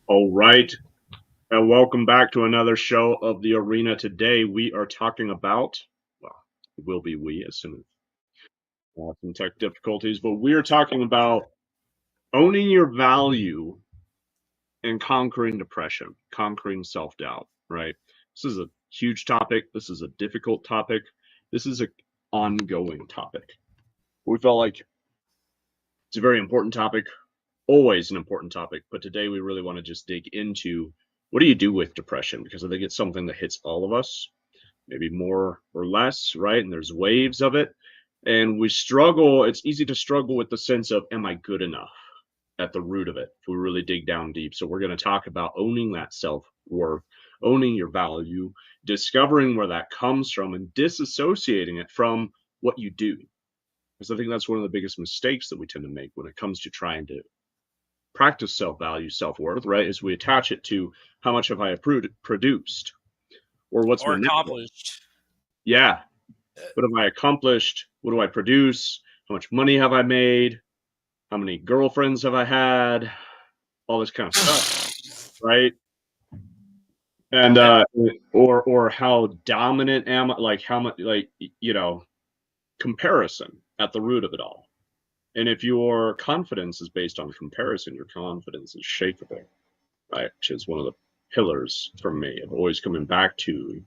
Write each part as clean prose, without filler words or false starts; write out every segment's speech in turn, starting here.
All right, and welcome back to another show of the Arena. Today we are talking about, well, it will be we as soon as some tech difficulties, but we are talking about owning your value and conquering depression, conquering self-doubt, right? This is a huge topic. This is a difficult topic. This is an ongoing topic. We felt like it's a very important topic, always an important topic, but today we really want to just dig into what do you do with depression? Because I think it's something that hits all of us, maybe more or less, right? And there's waves of it. And we struggle, it's easy to struggle with the sense of, am I good enough at the root of it if we really dig down deep? So we're going to talk about owning that self worth, owning your value, discovering where that comes from, and disassociating it from what you do. Because I think that's one of the biggest mistakes that we tend to make when it comes to trying to practice self value, self worth, right? Is we attach it to how much have I produced or what's my or net worth. accomplished. Yeah, what have I accomplished? What do I produce? How much money have I made? How many girlfriends have I had? All this kind of stuff, right? And Yeah. or how dominant am I? Like how much? Like comparison at the root of it all. And if your confidence is based on comparison, your confidence is shakeable, right? Which is one of the pillars for me of always coming back to.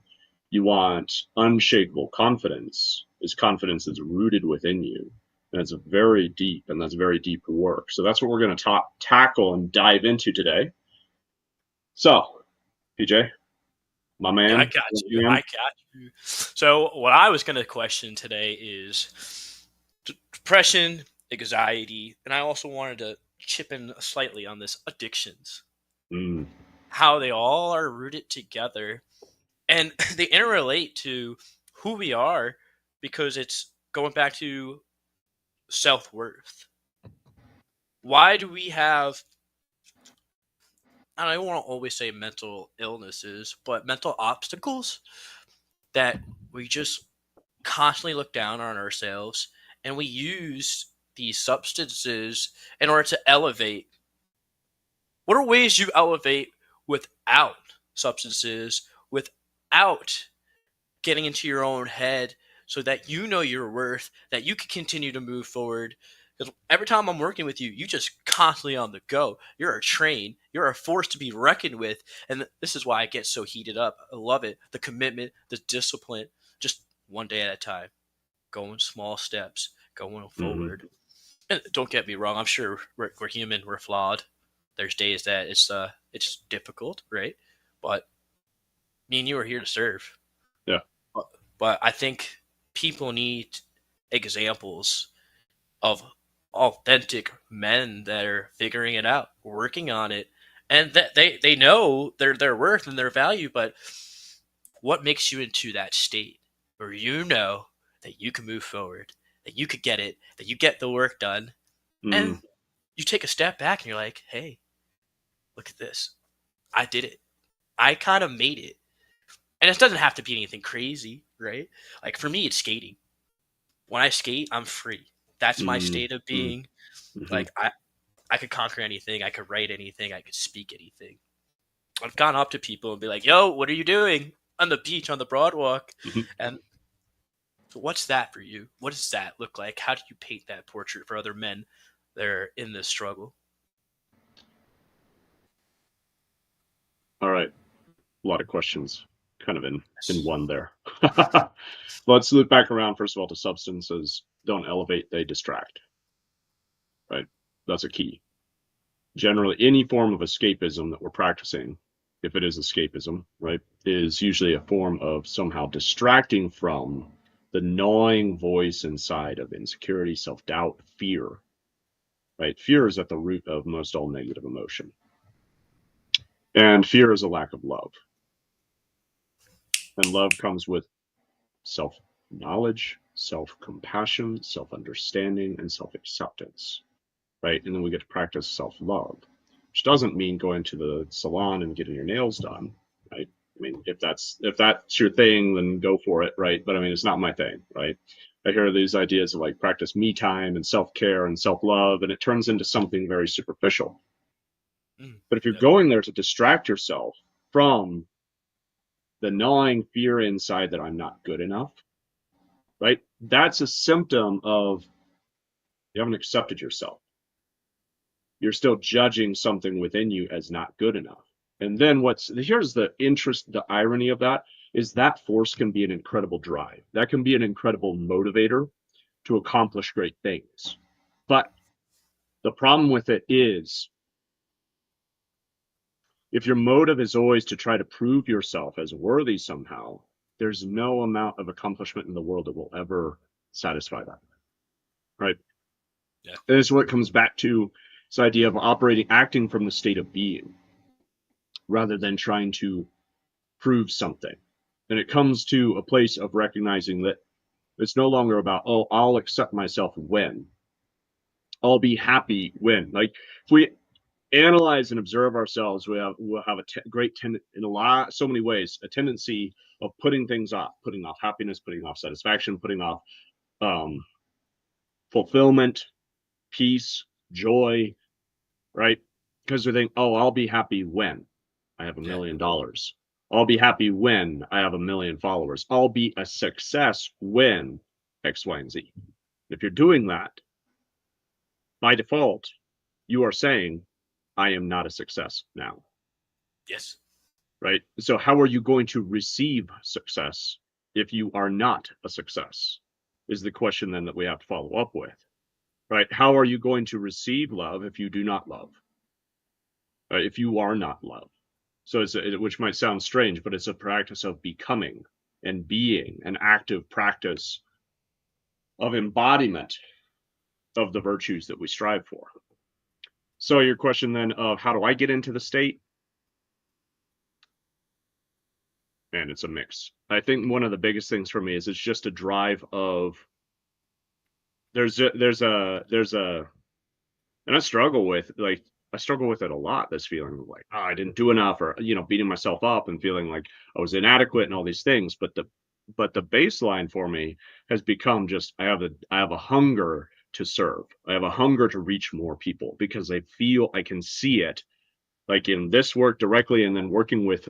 You want unshakable confidence. Is confidence is rooted within you, and it's very deep, and that's very deep work. So that's what we're going to tackle and dive into today. So, PJ, my Yeah, I man, got you. I man. got you. So, what I was going to question today is depression, anxiety, and I also wanted to chip in slightly on this addictions, Mm, how they all are rooted together and they interrelate to who we are because it's going back to self worth. Why do we have, and I don't want to always say mental illnesses, but mental obstacles that we just constantly look down on ourselves and we use these substances in order to elevate. What are ways you elevate without substances, without getting into your own head so that you know your worth, that you can continue to move forward? Because every time I'm working with you, you just constantly on the go. You're a train. You're a force to be reckoned with. And this is why I get so heated up. I love it. The commitment, the discipline, just one day at a time, going small steps, going hmm forward. And don't get me wrong. I'm sure we're human. We're flawed. There's days that it's difficult, right? But me and you are here to serve. Yeah. But I think people need examples of authentic men that are figuring it out, working on it, and that they know their worth and their value. But what makes you into that state where you know that you can move forward, that you could get it, that you get the work done, Mm, and you take a step back and you're like, hey, look at this. I did it. I kind of made it. And it doesn't have to be anything crazy, right? Like for me, it's skating. When I skate, I'm free. That's my mm, state of mm, being. hmm Like I could conquer anything. I could write anything. I could speak anything. I've gone up to people and be like, "Yo, what are you doing on the beach on the broadwalk?" hmm And what's that for you? What does that look like? How do you paint that portrait for other men that are in this struggle? All right. A lot of questions kind of in Yes. one there. Let's loop back around, first of all, to substances. Don't elevate, they distract, right? That's a key. Generally any form of escapism that we're practicing, if it is escapism, right, is usually a form of somehow distracting from the gnawing voice inside of insecurity, self doubt, fear, right? Fear is at the root of most all negative emotion. And fear is a lack of love. And love comes with self knowledge, self compassion, self understanding, and self acceptance, right? And then we get to practice self love, which doesn't mean going to the salon and getting your nails done, right? I mean, if that's your thing, then go for it, right? But I mean, it's not my thing, right? I hear these ideas of like practice me time and self care and self love, and it turns into something very superficial. Mm. But if you're Yep. going there to distract yourself from the gnawing fear inside that I'm not good enough, right? That's a symptom of you haven't accepted yourself. You're still judging something within you as not good enough. And then here's the irony of that is that force can be an incredible drive. That can be an incredible motivator to accomplish great things. But the problem with it is if your motive is always to try to prove yourself as worthy somehow, there's no amount of accomplishment in the world that will ever satisfy that. Right? Yeah. And it's what comes back to this idea of acting from the state of being rather than trying to prove something. And it comes to a place of recognizing that it's no longer about, oh, I'll accept myself when. I'll be happy when. Like, if we analyze and observe ourselves, we'll have great in so many ways, a tendency of putting off happiness, putting off satisfaction, putting off um, fulfillment, peace, joy, right? Because we think, oh, I'll be happy when I have Yeah. $1 million. I'll be happy when I have 1 million followers. I'll be a success when X, Y, and Z. If you're doing that, by default, you are saying, I am not a success now, Yes. right? So, how are you going to receive success if you are not a success? Is the question then that we have to follow up with, right? How are you going to receive love if you do not love, if you are not love? So which might sound strange, but it's a practice of becoming and being, an active practice of embodiment of the virtues that we strive for. So your question then of how do I get into the state? And it's a mix. I think one of the biggest things for me is it's just a drive of there's a and I struggle with it a lot, this feeling of like, oh, I didn't do enough, or beating myself up and feeling like I was inadequate and all these things. But the baseline for me has become just I have a hunger to serve. I have a hunger to reach more people because I can see it like in this work directly and then working with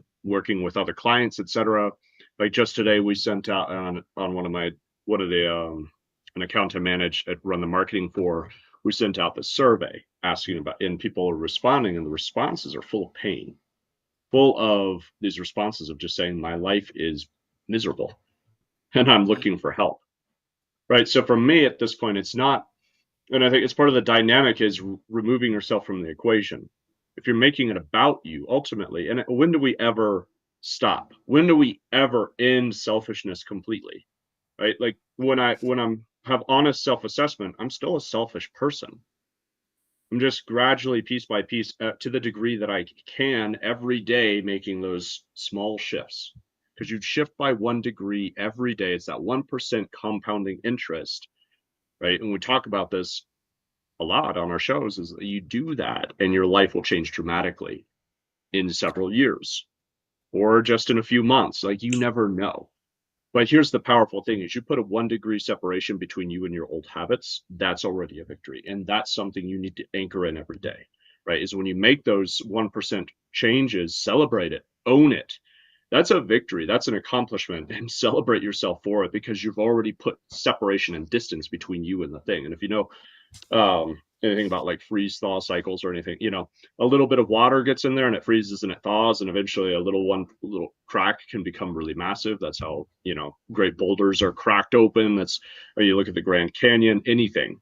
other clients, etc. Like just today we sent out on one of the an account I manage at run the marketing for, we sent out the survey asking about, and people are responding, and the responses are full of pain, full of these responses of just saying my life is miserable and I'm Mm. looking for help. Right. So for me at this point, it's not, and I think it's part of the dynamic is removing yourself from the equation. If you're making it about you ultimately, and when do we ever stop? When do we ever end selfishness completely? Right? Like when I'm have honest self-assessment, I'm still a selfish person. I'm just gradually, piece by piece, to the degree that I can every day, making those small shifts. Because you shift by 1 degree every day. It's that 1% compounding interest, right? And we talk about this a lot on our shows is that you do that and your life will change dramatically in several years or just in a few months. Like you never know. But here's the powerful thing is you put a 1 degree separation between you and your old habits, that's already a victory. And that's something you need to anchor in every day, right? Is when you make those 1% changes, celebrate it, own it. That's a victory. That's an accomplishment and celebrate yourself for it because you've already put separation and distance between you and the thing. And if you know anything about like freeze thaw cycles or anything, a little bit of water gets in there and it freezes and it thaws, and eventually a little crack can become really massive. That's how great boulders are cracked open. That's, or you look at the Grand Canyon, anything.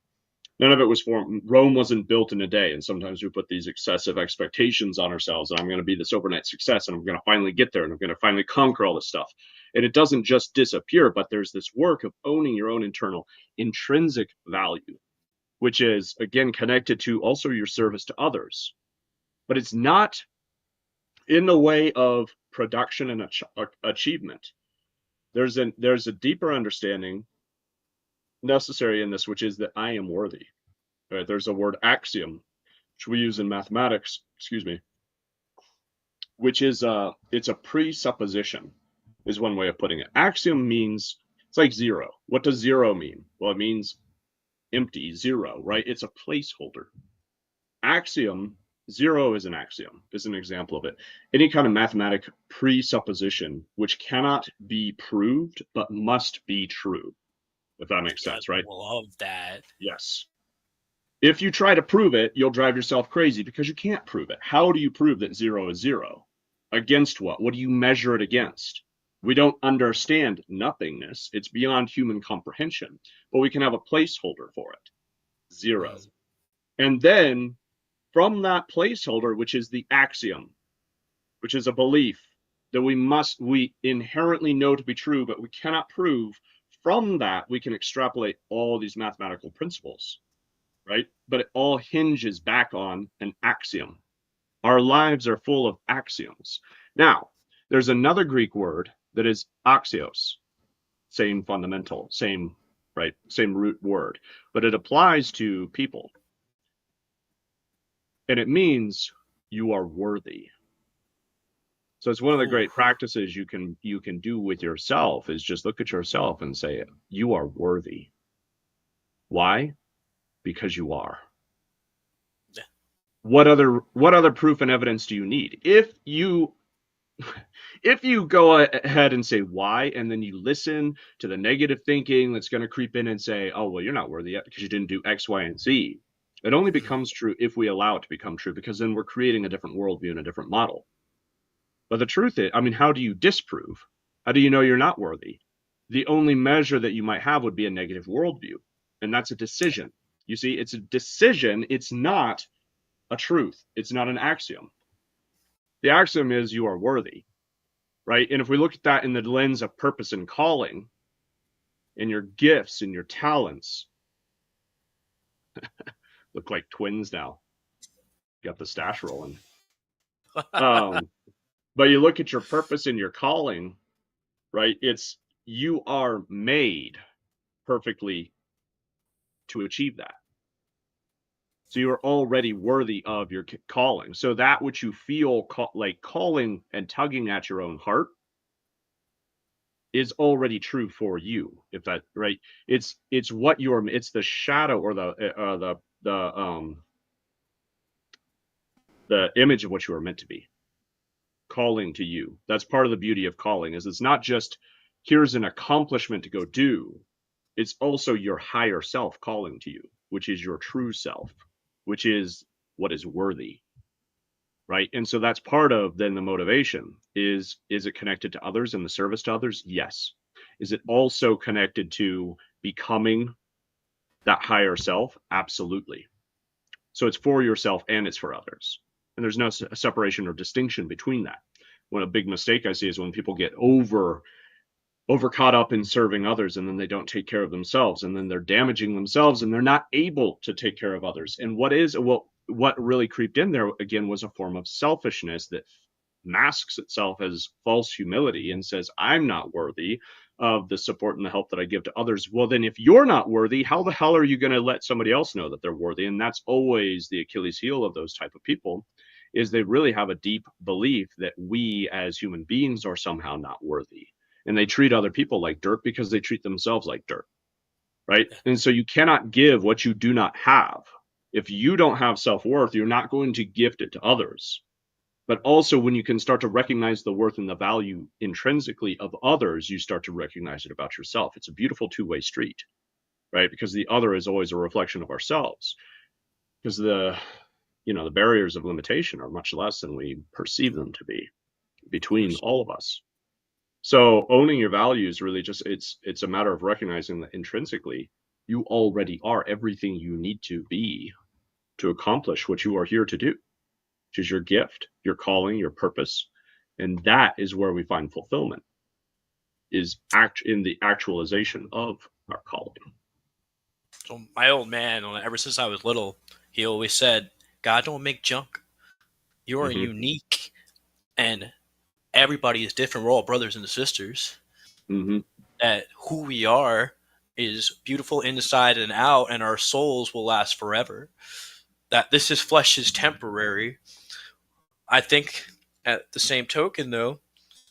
None of it was formed. Rome wasn't built in a day, and sometimes we put these excessive expectations on ourselves. And I'm going to be this overnight success, and I'm going to finally get there, and I'm going to finally conquer all this stuff. And it doesn't just disappear, but there's this work of owning your own internal intrinsic value, which is again connected to also your service to others. But it's not in the way of production and achievement. There's a deeper understanding necessary in this, which is that I am worthy. Right? There's a word axiom, which we use in mathematics, excuse me, which is it's a presupposition, is one way of putting it. Axiom means it's like zero. What does zero mean? Well, it means empty, zero, right? It's a placeholder. Axiom zero is an axiom, is an example of it. Any kind of mathematic presupposition which cannot be proved but must be true, if that makes Yeah, sense, right? love that. Yes. If you try to prove it, you'll drive yourself crazy because you can't prove it. How do you prove that zero is zero? Against what? What do you measure it against? We don't understand nothingness. It's beyond human comprehension, but we can have a placeholder for it, zero. Mm. And then from that placeholder, which is the axiom, which is a belief that we inherently know to be true, but we cannot prove, from that, we can extrapolate all these mathematical principles, right? But it all hinges back on an axiom. Our lives are full of axioms. Now, there's another Greek word that is axios, same fundamental, same, right, same root word, but it applies to people. And it means you are worthy. So it's one of the Ooh. great practices you can do with yourself is just look at yourself and say, you are worthy. Why? Because you are. Yeah. What other proof and evidence do you need? If you go ahead and say why, and then you listen to the negative thinking that's going to creep in and say, oh, well, you're not worthy yet because you didn't do X, Y, and Z. It only Mm. becomes true if we allow it to become true, because then we're creating a different worldview and a different model. But the truth is, I mean, how do you disprove? How do you know you're not worthy? The only measure that you might have would be a negative worldview. And that's a decision. You see, it's a decision. It's not a truth. It's not an axiom. The axiom is you are worthy, right? And if we look at that in the lens of purpose and calling and your gifts and your talents, look like twins now. Got the stash rolling. Um, but you look at your purpose and your calling, right? It's you are made perfectly to achieve that. So you're already worthy of your calling. So that which you feel like calling and tugging at your own heart is already true for you. If that right, it's what you're. It's the shadow or the image of what you are meant to be. Calling to you. That's part of the beauty of calling. Is it's not just here's an accomplishment to go do. It's also your higher self calling to you, which is your true self, which is what is worthy, right? And so that's part of then the motivation is it connected to others and the service to others? Yes. Is it also connected to becoming that higher self? Absolutely. So it's for yourself and it's for others, and there's no separation or distinction between that. When a big mistake I see is when people get over caught up in serving others and then they don't take care of themselves, and then they're damaging themselves and they're not able to take care of others. And what really creeped in there again was a form of selfishness that masks itself as false humility and says I'm not worthy of the support and the help that I give to others. Well, then if you're not worthy, how the hell are you going to let somebody else know that they're worthy? And that's always the Achilles heel of those type of people, is they really have a deep belief that we as human beings are somehow not worthy, and they treat other people like dirt because they treat themselves like dirt, right? And so you cannot give what you do not have. If you don't have self-worth, you're not going to gift it to others. But also, when you can start to recognize the worth and the value intrinsically of others, you start to recognize it about yourself. It's a beautiful two-way street, right? Because the other is always a reflection of ourselves. Because the barriers of limitation are much less than we perceive them to be Of between course. all of us. So owning your values really just it's a matter of recognizing that intrinsically you already are everything you need to be to accomplish what you are here to do, which is your gift, your calling, your purpose. And that is where we find fulfillment, is act in the actualization of our calling. So my old man, ever since I was little, he always said, "God don't make junk. You are Mm-hmm. unique, and everybody is different. We're all brothers and sisters. Mm-hmm. That who we are is beautiful inside and out, and our souls will last forever. That this is flesh is temporary." I think at the same token, though,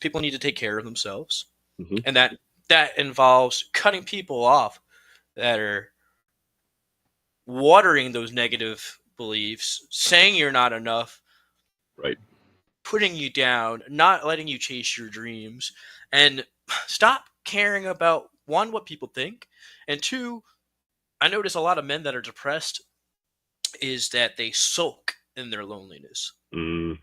people need to take care of themselves, Mm-hmm. and that involves cutting people off that are watering those negative beliefs, saying you're not enough, Right. putting you down, not letting you chase your dreams, and stop caring about one, what people think, and two, I notice a lot of men that are depressed is that they sulk in their loneliness. Mm,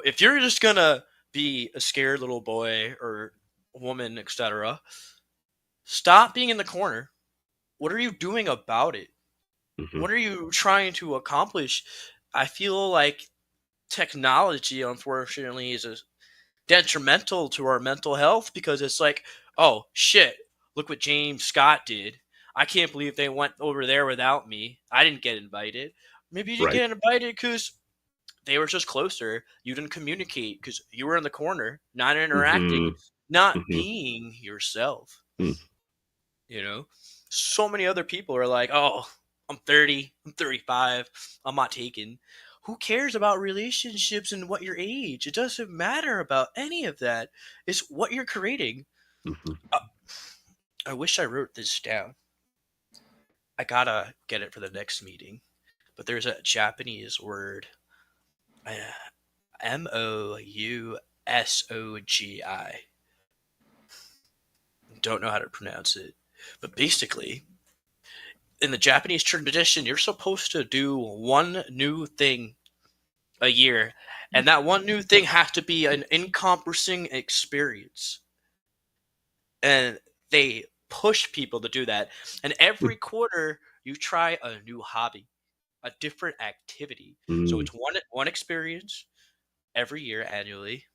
If you're just gonna be a scared little boy or woman, etc., stop being in the corner. What are you doing about it? hmm What are you trying to accomplish? I feel like technology, unfortunately, is detrimental to our mental health because it's like, oh shit, look what James Scott did. I can't believe they went over there without me. I didn't get invited. Maybe you didn't Right. get invited because they were just closer. You didn't communicate because you were in the corner, not hmm interacting, not hmm being yourself. mm You know, so many other people are like, oh, I'm 30, I'm 35, I'm not taken. Who cares about relationships and what your age? It doesn't matter about any of that. It's what you're creating. hmm Uh, I wish I wrote this down. I gotta get it for the next meeting. But there's a Japanese word, uh, Mousogi. Don't know how to pronounce it. But basically, in the Japanese tradition, you're supposed to do one new thing a year, and that one new thing has to be an encompassing experience. And they push people to do that. And every quarter, you try a new hobby, a different activity. So mm it's one experience every year annually,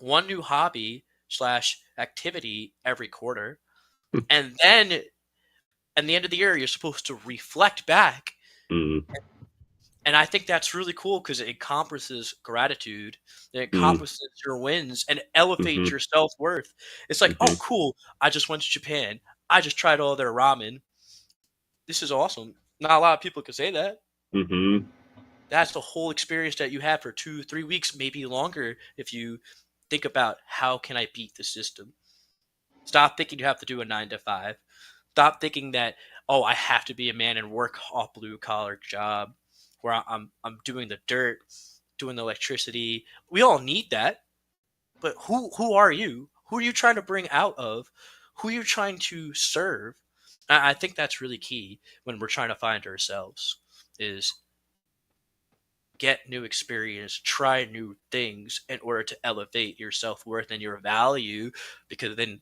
one new hobby slash activity every quarter, and then at the end of the year, you're supposed to reflect back. mm And I think that's really cool because it encompasses gratitude, it mm encompasses your wins, and it hmm elevates your self worth. It's like, hmm oh, cool. I just went to Japan. I just tried all their ramen. This is awesome. Not a lot of people could say that. hmm That's the whole experience that you had for 2, 3 weeks, maybe longer, if you think about how can I beat the system. Stop thinking you have to do a 9 to 5. Stop thinking that, oh, I have to be a man and work a blue collar job where I'm doing the dirt, doing the electricity. We all need that, but who are you? Who are you trying to bring out of? Who are you trying to serve? I think that's really key when we're trying to find ourselves. Is get new experience, try new things in order to elevate your self worth and your value, because then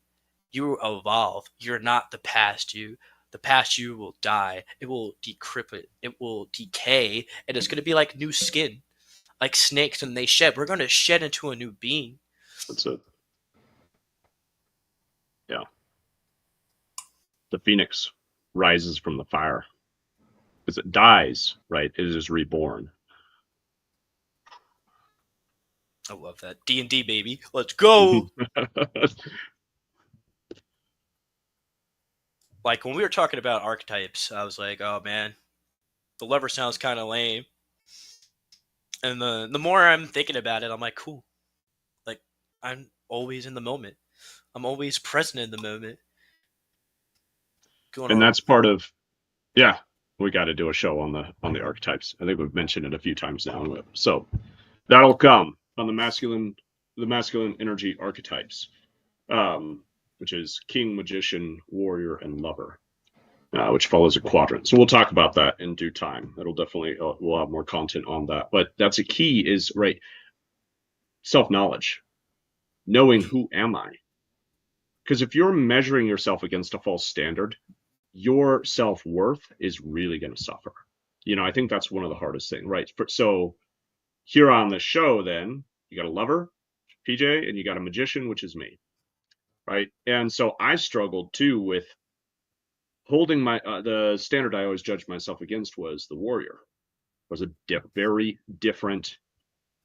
you evolve. You're not the past you. The past you will die. It will decrepit. It will decay, and it's going to be like new skin, like snakes when they shed. We're going to shed into a new being. That's it. Yeah. The phoenix rises from the fire because it dies, right? It is reborn. I love that. D&D, baby. Let's go. Like when we were talking about archetypes, I was like, oh man, the lover sounds kind of lame. And the more I'm thinking about it, I'm like, cool. Like I'm always in the moment. I'm always present in the moment. Going And to that's part of, yeah, we got to do a show on the archetypes. I think we've mentioned it a few times now. So that'll come on the masculine energy archetypes, which is king, magician, warrior, and lover, which follows a quadrant. So we'll talk about that in due time. That'll definitely we'll have more content on that. But that's a key is right self knowledge, knowing who am I. Because if you're measuring yourself against a false standard, your self worth is really going to suffer. I think that's one of the hardest things, right? So here on the show, then you got a lover, PJ, and you got a magician, which is me, right? And so I struggled too with holding the standard I always judged myself against was the warrior. It was a very different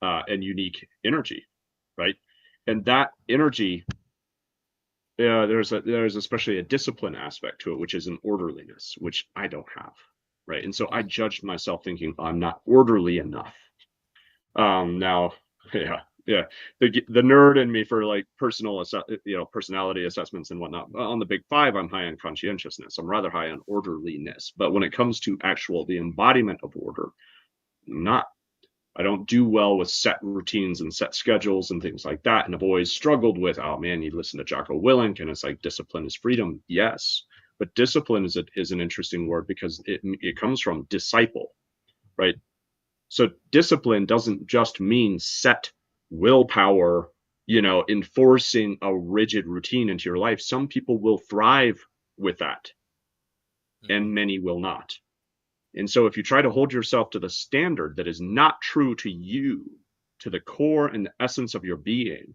and unique energy, right? And that energy, there's especially a discipline aspect to it, which is an orderliness, which I don't have, right? And so I Mhm. judged myself thinking I'm not orderly enough. Now, yeah, Yeah, the nerd in me for like personality assessments and whatnot. On the big five, I'm high on conscientiousness. I'm rather high on orderliness. But when it comes to actual the embodiment of order, not. I don't do well with set routines and set schedules and things like that. And I've always struggled with, oh man, you listen to Jocko Willink and it's like discipline is freedom. Yes, but discipline is an interesting word because it comes from disciple, right? So discipline doesn't just mean set willpower, enforcing a rigid routine into your life. Some people will thrive with that, Mhm. and many will not. And so if you try to hold yourself to the standard that is not true to you, to the core and the essence of your being,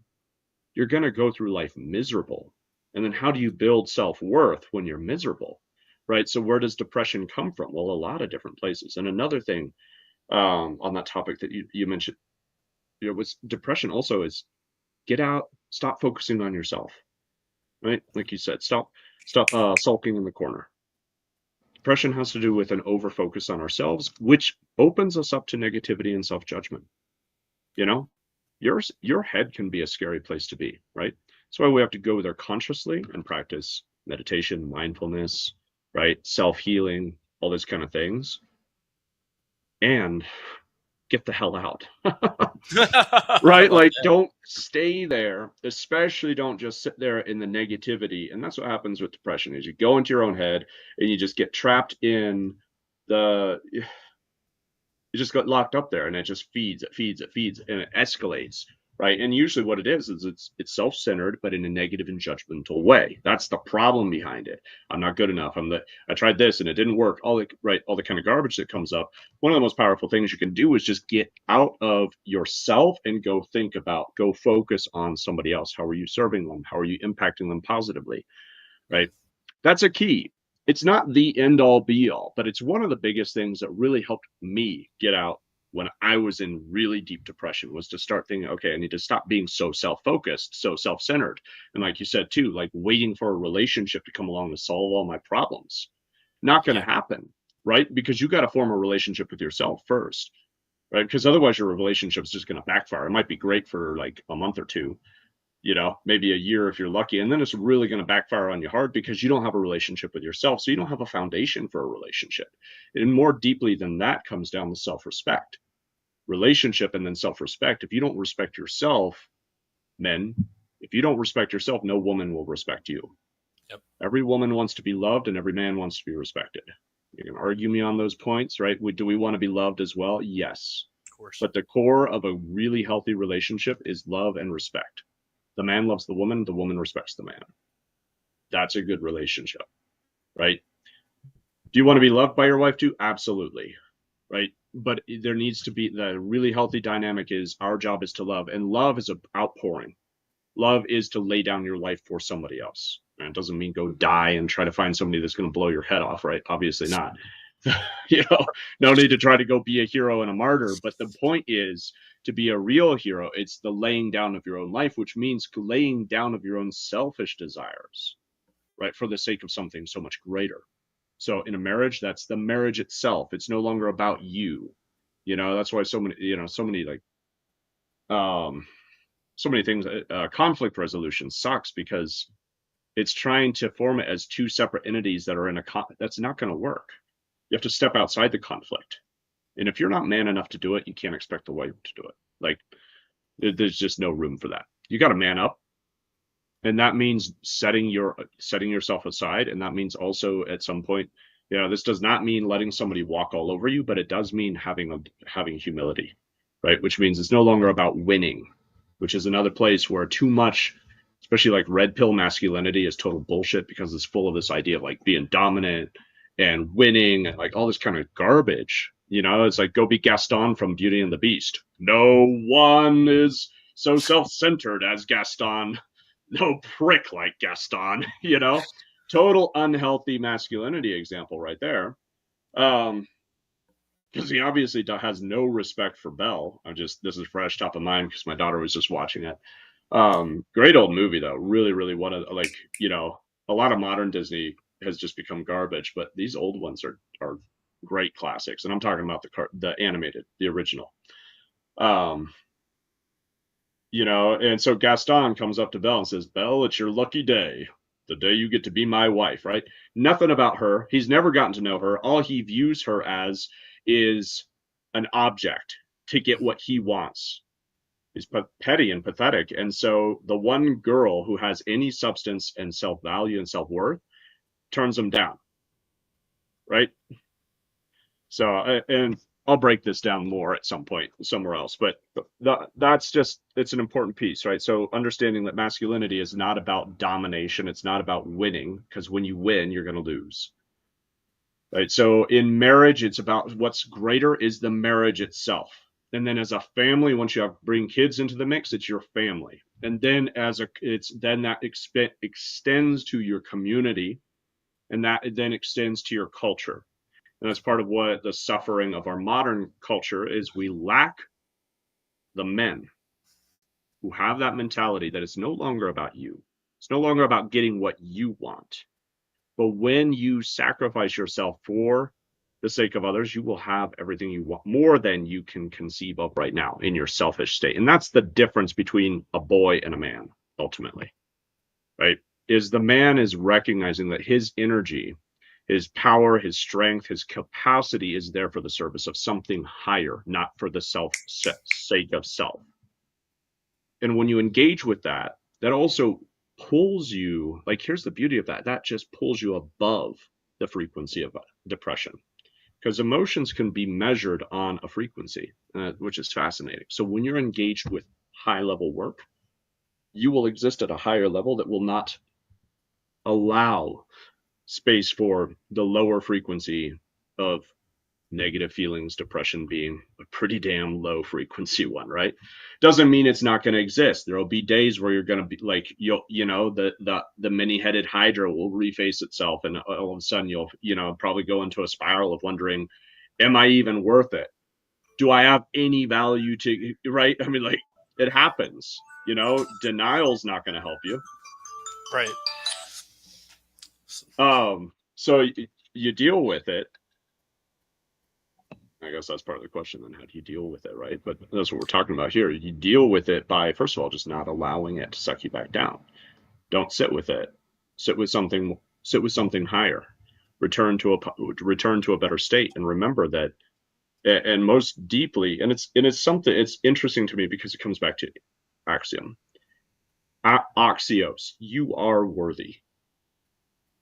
you're going to go through life miserable. And then how do you build self-worth when you're miserable? Right? So where does depression come from? Well, a lot of different places. And another thing on that topic that you mentioned, was depression also is get out, stop focusing on yourself, right? Like you said, stop sulking in the corner. Depression has to do with an over focus on ourselves, which opens us up to negativity and self judgment. You know, your head can be a scary place to be, right? That's why we have to go there consciously and practice meditation, mindfulness, right? Self healing, all those kind of things, and get the hell out. I Right? love Like, that. don't stay there, especially don't just sit there in the negativity. And that's what happens with depression is you go into your own head and you just get trapped in the it just got locked up there and it just feeds and it escalates, right? And usually what it is it's self-centered but in a negative and judgmental way. That's the problem behind it. I'm not good enough. I tried this and it didn't work. All the kind of garbage that comes up. One of the most powerful things you can do is just get out of yourself and go focus on somebody else. How are you serving them? How are you impacting them positively? Mhm. Right? That's a key. It's not the end all be all, but it's one of the biggest things that really helped me get out when I was in really deep depression was to start thinking, okay, I need to stop being so self-focused, so self-centered. And like you said too, like waiting for a relationship to come along to solve all my problems. Not going to Yeah, happen, right? Because you got to form a relationship with yourself first, right? Because otherwise your relationship's just going to backfire. It might be great for like a month or two, maybe a year if you're lucky. And then it's really going to backfire on you hard because you don't have a relationship with yourself. So you don't have a foundation for a relationship. And more deeply than that comes down to self respect, relationship, and then self respect. If you don't respect yourself, men, if you don't respect yourself, no woman will respect you. yep, Every woman wants to be loved and every man wants to be respected. You can argue me on those points, right? Do we want to be loved as well? Yes. of course. But the core of a really healthy relationship is love and respect. The man loves the woman respects the man. That's a good relationship, right? Do you want to be loved by your wife too? Absolutely, right? But there needs to be the really healthy dynamic is our job is to love, and love is an outpouring. Love is to lay down your life for somebody else. And it doesn't mean go die and try to find somebody that's going to blow your head off, right? Obviously not. No need to try to go be a hero and a martyr. But the point is to be a real hero, it's the laying down of your own life, which means laying down of your own selfish desires, right? For the sake of something so much greater. So in a marriage, that's the marriage itself. It's no longer about you. That's why um, so many things. Conflict resolution sucks because it's trying to form it as two separate entities that are that's not going to work. You have to step outside the conflict. And if you're not man enough to do it, you can't expect the wife to do it. Like there's just no room for that. You got to man up, and that means setting yourself aside, and that means also at some point, this does not mean letting somebody walk all over you, but it does mean having humility, right? Which means it's no longer about winning, which is another place where too much, especially like red pill masculinity, is total bullshit because it's full of this idea of like being dominant and winning and like all this kind of garbage. It's like go be Gaston from Beauty and the Beast. No one is so self-centered as Gaston. No prick like Gaston, total unhealthy masculinity example right there. Because he obviously has no respect for Belle. This is fresh top of mind because my daughter was just watching it. Great old movie though. Really, really one of like, a lot of modern Disney has just become garbage, but these old ones are great classics. And I'm talking about the animated, the original. Um, And so Gaston comes up to Belle and says, Belle, it's your lucky day. The day you get to be my wife, right? Nothing about her. He's never gotten to know her. All he views her as is an object to get what he wants. He's petty and pathetic. And so the one girl who has any substance and self value and self worth turns him down, right? So, and I'll break this down more at some point somewhere else, but that's just, it's an important piece, right? So understanding that masculinity is not about domination. It's not about winning, because when you win, you're going to lose, right? So in marriage, it's about what's greater is the marriage itself. And then as a family, once you bring kids into the mix, it's your family. And then then that extends to your community, and that then extends to your culture. And that's part of what the suffering of our modern culture is. We lack the men who have that mentality that it's no longer about you. It's no longer about getting what you want. But when you sacrifice yourself for the sake of others, you will have everything you want, more than you can conceive of right now in your selfish state. And that's the difference between a boy and a man, ultimately, right? Is the man is recognizing that his energy, his power, his strength, his capacity is there for the service of something higher, not for the sake of self. And when you engage with that, that also pulls you, like, here's the beauty of that, that just pulls you above the frequency of depression, because emotions can be measured on a frequency, which is fascinating. So when you're engaged with high level work, you will exist at a higher level that will not allow space for the lower frequency of negative feelings, depression being a pretty damn low frequency one, right? Doesn't mean it's not going to exist. There'll be days where you're going to be like, the many-headed hydra will reface itself, and all of a sudden you'll, probably go into a spiral of wondering, am I even worth it? Do I have any value to, right? I mean, like, it happens, denial's not going to help you. Right. So you deal with it. I guess that's part of the question. Then how do you deal with it, right? But that's what we're talking about here. You deal with it by, first of all, just not allowing it to suck you back down. Don't sit with it. Sit with something. Sit with something higher. Return to a better state, and remember that. And most deeply, and it's something. It's interesting to me because it comes back to axiom. Axios. You are worthy,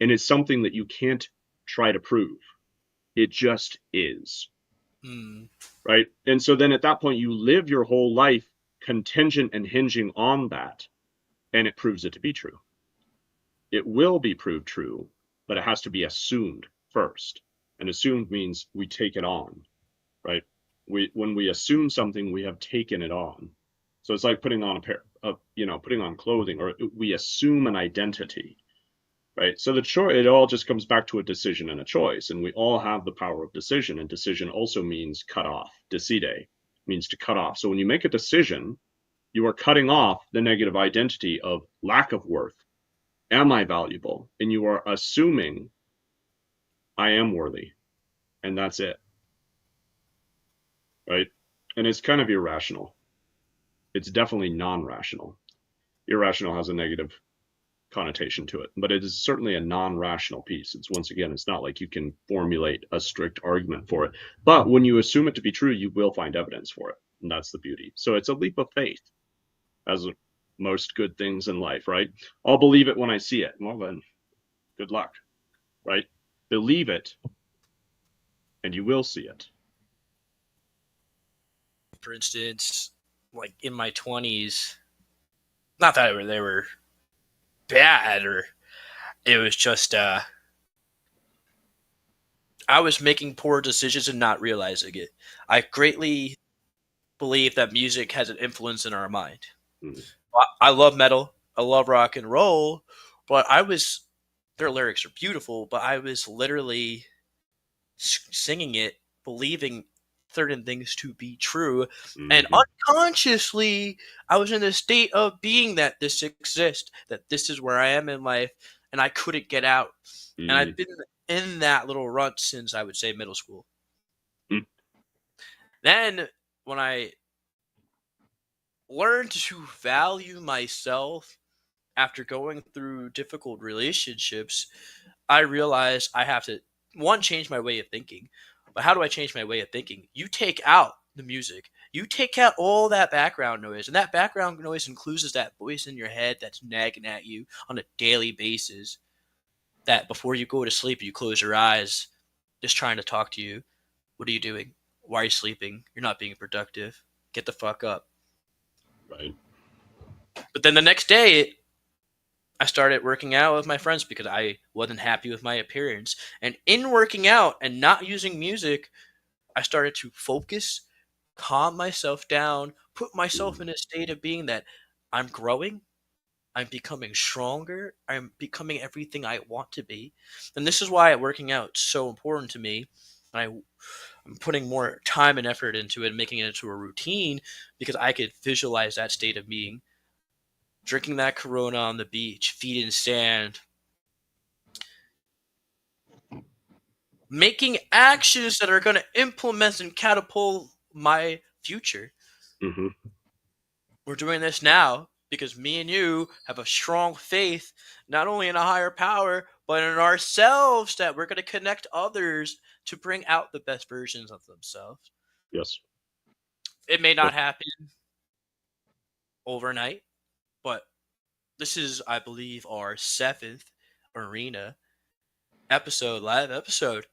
and it's something that you can't try to prove. It just is. Mm. Right? And so then at that point, you live your whole life contingent and hinging on that, and it proves it to be true. It will be proved true, but it has to be assumed first. And assumed means we take it on, right? When we assume something, we have taken it on. So it's like putting on a pair of, putting on clothing, or we assume an identity. Right. So it all just comes back to a decision and a choice. And we all have the power of decision. And decision also means cut off. Decide means to cut off. So when you make a decision, you are cutting off the negative identity of lack of worth. Am I valuable? And you are assuming I am worthy. And that's it. Right. And it's kind of irrational. It's definitely non rational. Irrational has a negative connotation to it, but it is certainly a non-rational piece. It's, once again, it's not like you can formulate a strict argument for it, but when you assume it to be true, you will find evidence for it, and that's the beauty. So it's a leap of faith, as most good things in life, right? I'll believe it when I see it. Well, then good luck, right? Believe it and you will see it. For instance, like in my 20s, not that they were bad, or it was just I was making poor decisions and not realizing it. I greatly believe that music has an influence in our mind. Mm. I love metal, I love rock and roll, but their lyrics are beautiful, but I was literally singing it, believing certain things to be true, and Mm-hmm. unconsciously I was in the state of being that this exists, that this is where I am in life, and I couldn't get out. And Mm-hmm. I've been in that little rut since, I would say, middle school. Mm-hmm. Then when I learned to value myself after going through difficult relationships. I realized I have to, one, change my way of thinking. But how do I change my way of thinking? You take out the music. You take out all that background noise, and that background noise includes that voice in your head that's nagging at you on a daily basis. That before you go to sleep, you close your eyes, just trying to talk to you. What are you doing? Why are you sleeping? You're not being productive. Get the fuck up. Right. But then the next day, I started working out with my friends because I wasn't happy with my appearance. And in working out and not using music, I started to focus, calm myself down, put myself Mm. in a state of being that I'm growing, I'm becoming stronger, I'm becoming everything I want to be. And this is why working out is so important to me. I'm putting more time and effort into it, making it into a routine because I could visualize that state of being. Drinking that Corona on the beach, feet in sand, making actions that are going to implement and catapult my future. Hmm. We're doing this now because me and you have a strong faith, not only in a higher power, but in ourselves that we're going to connect others to bring out the best versions of themselves. Yes. It may Yeah. not happen overnight, but this is, I believe, our seventh arena episode, live episode.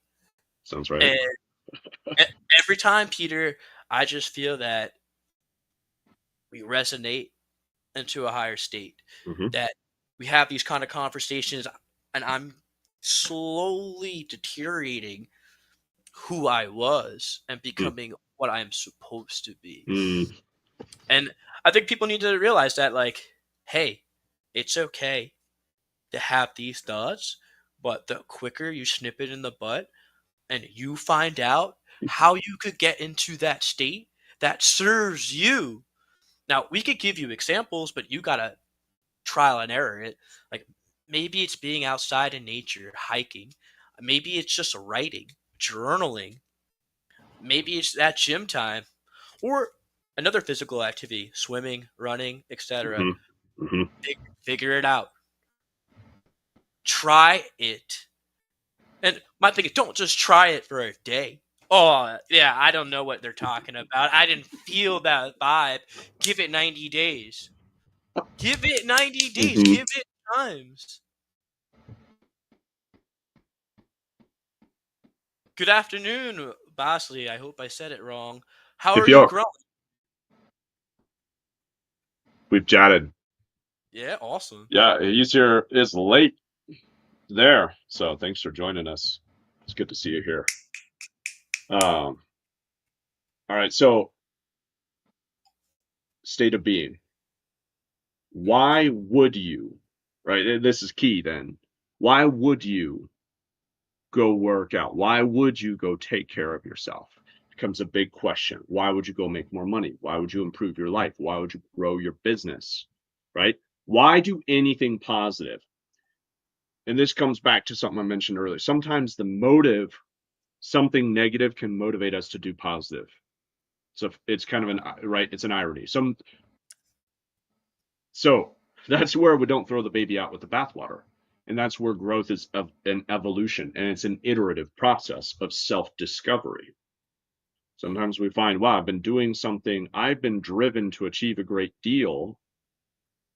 Sounds right. And every time, Peter, I just feel that we resonate into a higher state, Hmm. that we have these kind of conversations, and I'm slowly deteriorating who I was and Mm. becoming what I'm supposed to be. Mm. And I think people need to realize that, like, hey, it's okay to have these thoughts, but the quicker you snip it in the butt and you find out how you could get into that state that serves you. Now, we could give you examples, but you gotta trial and error it. Like, maybe it's being outside in nature, hiking. Maybe it's just writing, journaling. Maybe it's that gym time or another physical activity, swimming, running, etc. Hmm. Hmm. Figure it out. Try it. And my thing is, don't just try it for a day. Oh, yeah, I don't know what they're talking about. I didn't feel that vibe. Give it 90 days. Give it 90 days. Hmm. Give it times. Good afternoon, Bosley. I hope I said it wrong. How If are you you're, growing? we've chatted. Yeah, awesome. Yeah, he's here. It's late there, so thanks for joining us. It's good to see you here. All right. So, state of being. Why would you? Right. This is key. Then, why would you go work out? Why would you go take care of yourself? Becomes a big question. Why would you go make more money? Why would you improve your life? Why would you grow your business? Right? Why do anything positive? And this comes back to something I mentioned earlier. Sometimes the motive, something negative, can motivate us to do positive. So it's kind of an right. It's an irony. So that's where we don't throw the baby out with the bathwater. And that's where growth is of an evolution, and it's an iterative process of self-discovery. Sometimes we find, wow, I've been doing something, I've been driven to achieve a great deal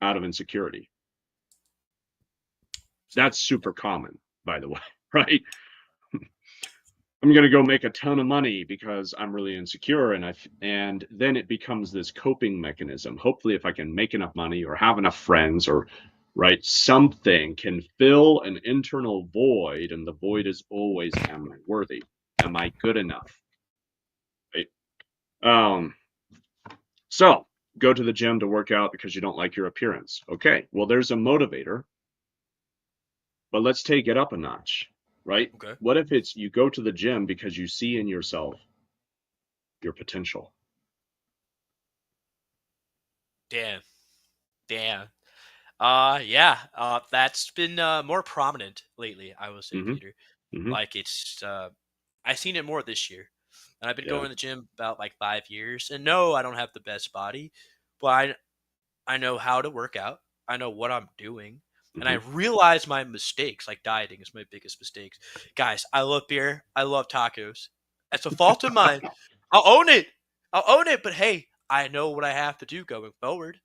out of insecurity. Same. That's super common, by the way, right? I'm going to go make a ton of money because I'm really insecure, and then it becomes this coping mechanism. Hopefully, if I can make enough money or have enough friends or right something can fill an internal void, and the void is always, am I worthy? Am I good enough? Right? So go to the gym to work out because you don't like your appearance. Okay, well, there's a motivator, but let's take it up a notch, right? Okay. What if it's you go to the gym because you see in yourself your potential? Damn. Damn. Yeah. That's been more prominent lately, I will say, Hmm. Peter. Hmm. Like, it's I've seen it more this year. And I've been Yeah. going to the gym about like 5 years. And no, I don't have the best body, but I know how to work out. I know what I'm doing. And I Hmm. realize my mistakes, like dieting is my biggest mistakes. Guys, I love beer. I love tacos. It's a fault of mine. I'll own it. I'll own it. But hey, I know what I have to do going forward.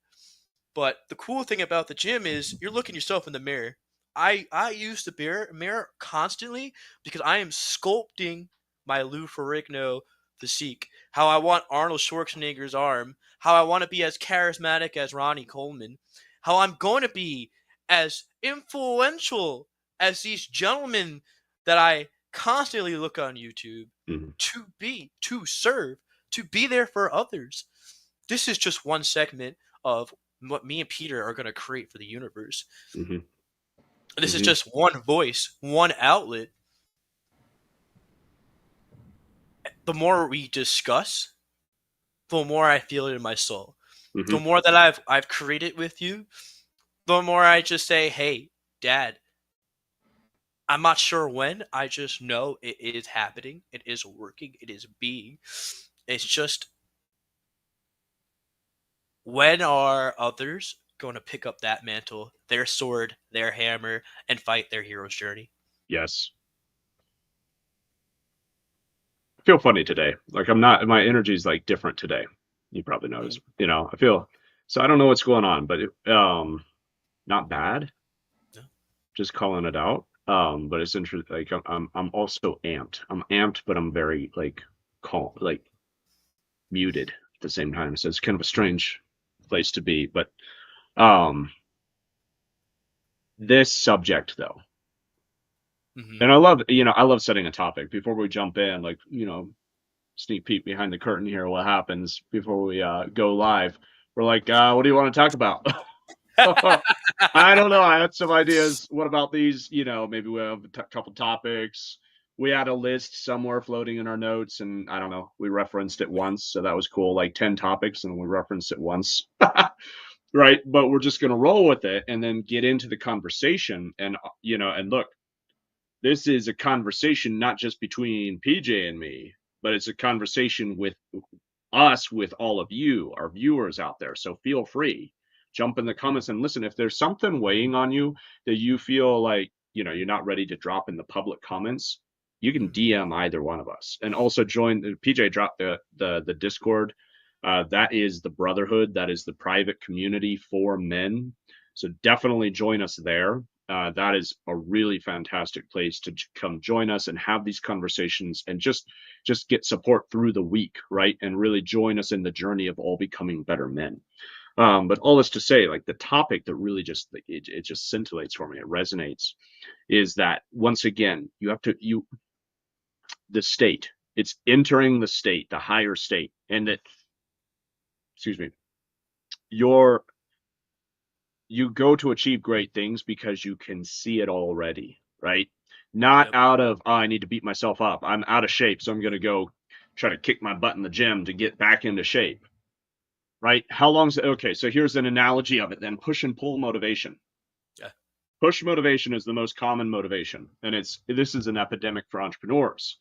But the cool thing about the gym is you're looking yourself in the mirror. I use the mirror constantly because I am sculpting my Lou Ferrigno physique. How I want Arnold Schwarzenegger's arm. How I want to be as charismatic as Ronnie Coleman. How I'm going to be as influential as these gentlemen that I constantly look on YouTube Hmm. to serve, to be there for others. This is just one segment of what me and Peter are going to create for the universe. Hmm. This is Hmm. just one voice, one outlet. The more we discuss, the more I feel it in my soul. Hmm. The more that I've created with you, the more I just say, "Hey, Dad, I'm not sure when. I just know it is happening. It is working. It is being. It's just when are others going to pick up that mantle, their sword, their hammer, and fight their hero's journey?" Yes. I feel funny today. Like I'm not, my energy is like different today. You probably Mm, noticed, I feel, so I don't know what's going on, but not bad, yeah. just calling it out. But it's interesting. Like I'm also amped. I'm amped, but I'm very like calm, like muted at the same time. So it's kind of a strange place to be. But um, this subject though, Hmm. and I love setting a topic before we jump in. Like sneak peek behind the curtain here. What happens before we go live? We're like, what do you want to talk about? I don't know. I had some ideas. What about these? Maybe we have a couple topics. We had a list somewhere floating in our notes, and I don't know. We referenced it once, so that was cool. Like 10 topics, and we referenced it once, right? But we're just gonna roll with it and then get into the conversation. And look, this is a conversation not just between PJ and me, but it's a conversation with us, with all of you, our viewers out there. So feel free, jump in the comments and listen. If there's something weighing on you that you feel like, you're not ready to drop in the public comments, you can Hmm. DM either one of us. And also join the PJ drop the Discord. That is the Brotherhood. That is the private community for men. So definitely join us there. That is a really fantastic place to come join us and have these conversations and just get support through the week, right? And really join us in the journey of all becoming better men. But all this to say, like the topic that really it just scintillates for me, it resonates, is that once again, the state, it's entering the state, the higher state, and that, excuse me, you're you go to achieve great things because you can see it already, right? Not Yep. out of, oh, I need to beat myself up. I'm out of shape, so I'm going to go try to kick my butt in the gym to get back into shape, right? How long's it? Okay, so here's an analogy of it then: push and pull motivation. Yeah. Push motivation is the most common motivation, and this is an epidemic for entrepreneurs.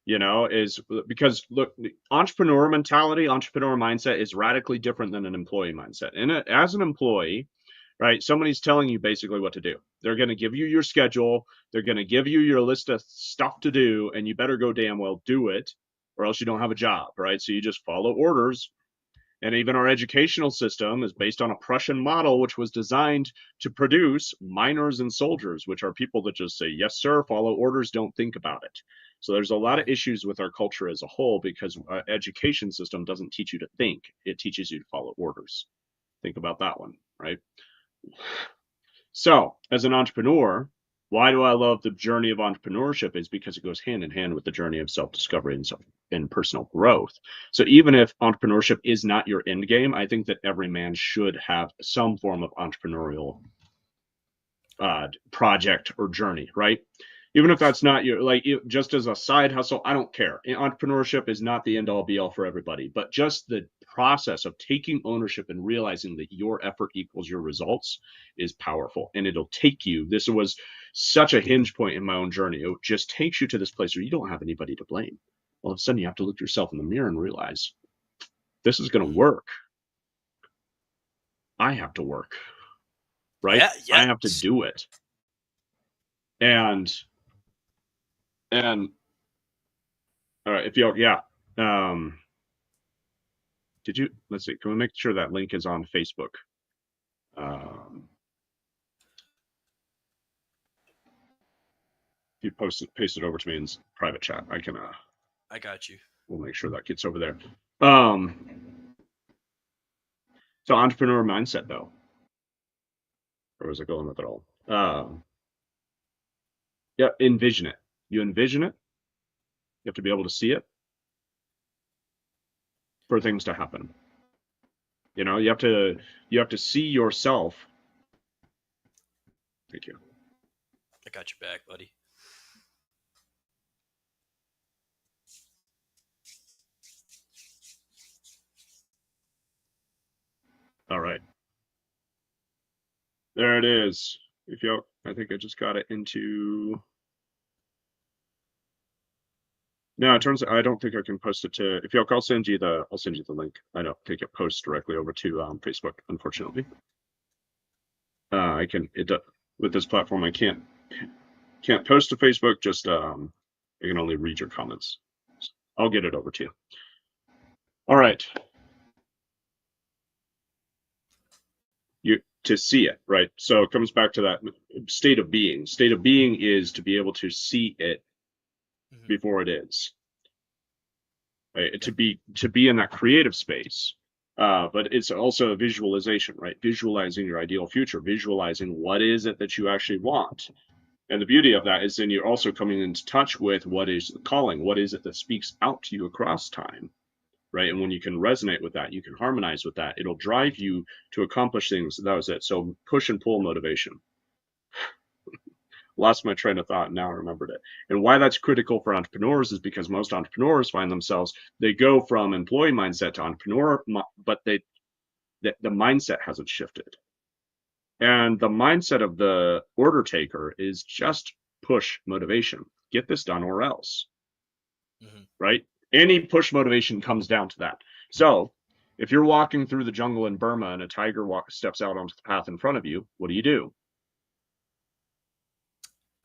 Is because look, the entrepreneur mentality, entrepreneur mindset is radically different than an employee mindset. And as an employee, right, somebody's telling you basically what to do. They're going to give you your schedule, they're going to give you your list of stuff to do, and you better go damn well do it, or else you don't have a job, right? So you just follow orders. And even our educational system is based on a Prussian model, which was designed to produce miners and soldiers, which are people that just say, yes, sir, follow orders, don't think about it. So there's a lot of Mhm. issues with our culture as a whole because our education system doesn't teach you to think, it teaches you to follow orders. Think about that one, right? So, as an entrepreneur, why do I love the journey of entrepreneurship? Is because it goes hand in hand with the journey of self-discovery and personal growth. So, even if entrepreneurship is not your end game, I think that every man should have some form of entrepreneurial project or journey, right? Even if that's not your just as a side hustle, I don't care. Entrepreneurship is not the end all be all for everybody, but just the process of taking ownership and realizing that your effort equals your results is powerful, and it'll take you. This was such a hinge point in my own journey. It just takes you to this place where you don't have anybody to blame. All of a sudden, you have to look yourself in the mirror and realize this is going to Mhm. work. I have to work, right? Yeah, I have to yes. do it. And all right, if you yeah. Did you let's see, can we make sure that link is on Facebook? Um if you paste it over to me in private chat, I can I got you. we'll make sure that gets over there. Um so entrepreneur mindset though. Where was I going with it all? Yeah, envision it. You envision it, you have to be able to see it for things to happen. You know, you have to see yourself. Thank you. I got your back, buddy. All right. There it is. If you I think I just got it into no, it turns out I don't think I can post it to if you I'll send you the link. I don't think it posts directly over to Facebook, unfortunately. I can it with this platform I can't post to Facebook, just I can only read your comments. So I'll get it over to you. All right. You to see it, right? So it comes back to that state of being. State of being is to be able to see it Mm-hmm. before it is. Right? Yeah. To be in that creative space. But it's also a visualization, right? Visualizing your ideal future, visualizing what is it that you actually want. And the beauty of that is then you're also coming into touch with what is the calling, what is it that speaks out to you across time, right? And when you can resonate with that, you can harmonize with that, it'll drive you to accomplish things. That was it. So push and pull motivation. Lost my train of thought and now I remembered it. And why that's critical for entrepreneurs is because most entrepreneurs find themselves, they go from employee mindset to entrepreneur, but the mindset hasn't shifted. And the mindset of the order taker is just push motivation. Get this done or else, Mm-hmm. right? Any push motivation comes down to that. So if you're walking through the jungle in Burma and a tiger steps out onto the path in front of you, what do?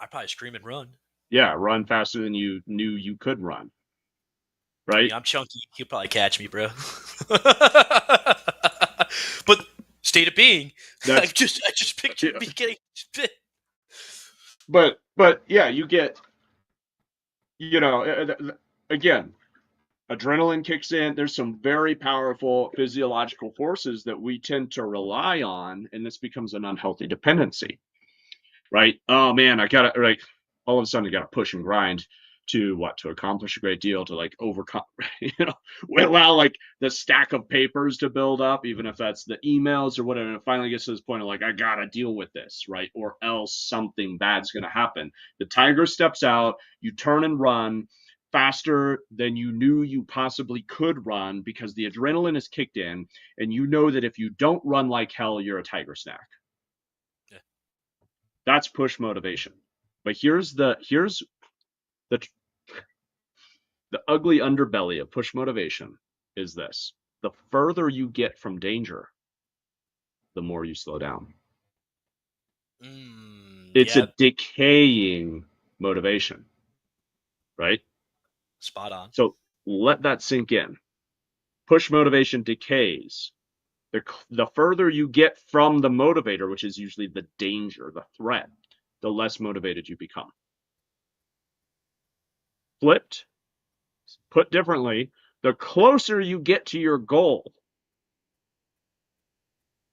I probably scream and run. Yeah, run faster than you knew you could run, I right? mean, I'm chunky. He'll probably catch me, bro. But state of being, I That's just pictured me getting spit. but yeah, you get again, adrenaline kicks in. There's some very powerful physiological forces that we tend to rely on, and this becomes an unhealthy dependency, right? Oh man, I gotta like all of a sudden I gotta push and grind to accomplish a great deal, to like overcome, allow like the stack of papers to build up, even if that's the emails or whatever, and it finally gets to this point of like I gotta deal with this, right? Or else something bad's gonna happen. The tiger steps out, you turn and run faster than you knew you possibly could run because the adrenaline is kicked in, and you know that if you don't run like hell, you're a tiger snack. Yeah. That's push motivation. But the the ugly underbelly of push motivation is this. The further you get from danger, the more you slow down. It's a Yeah, decaying motivation, right? spot on. So let that sink in. Push motivation decays. The further you get from the motivator, which is usually the danger, the threat, the less motivated you become. Flipped, put differently, the closer you get to your goal,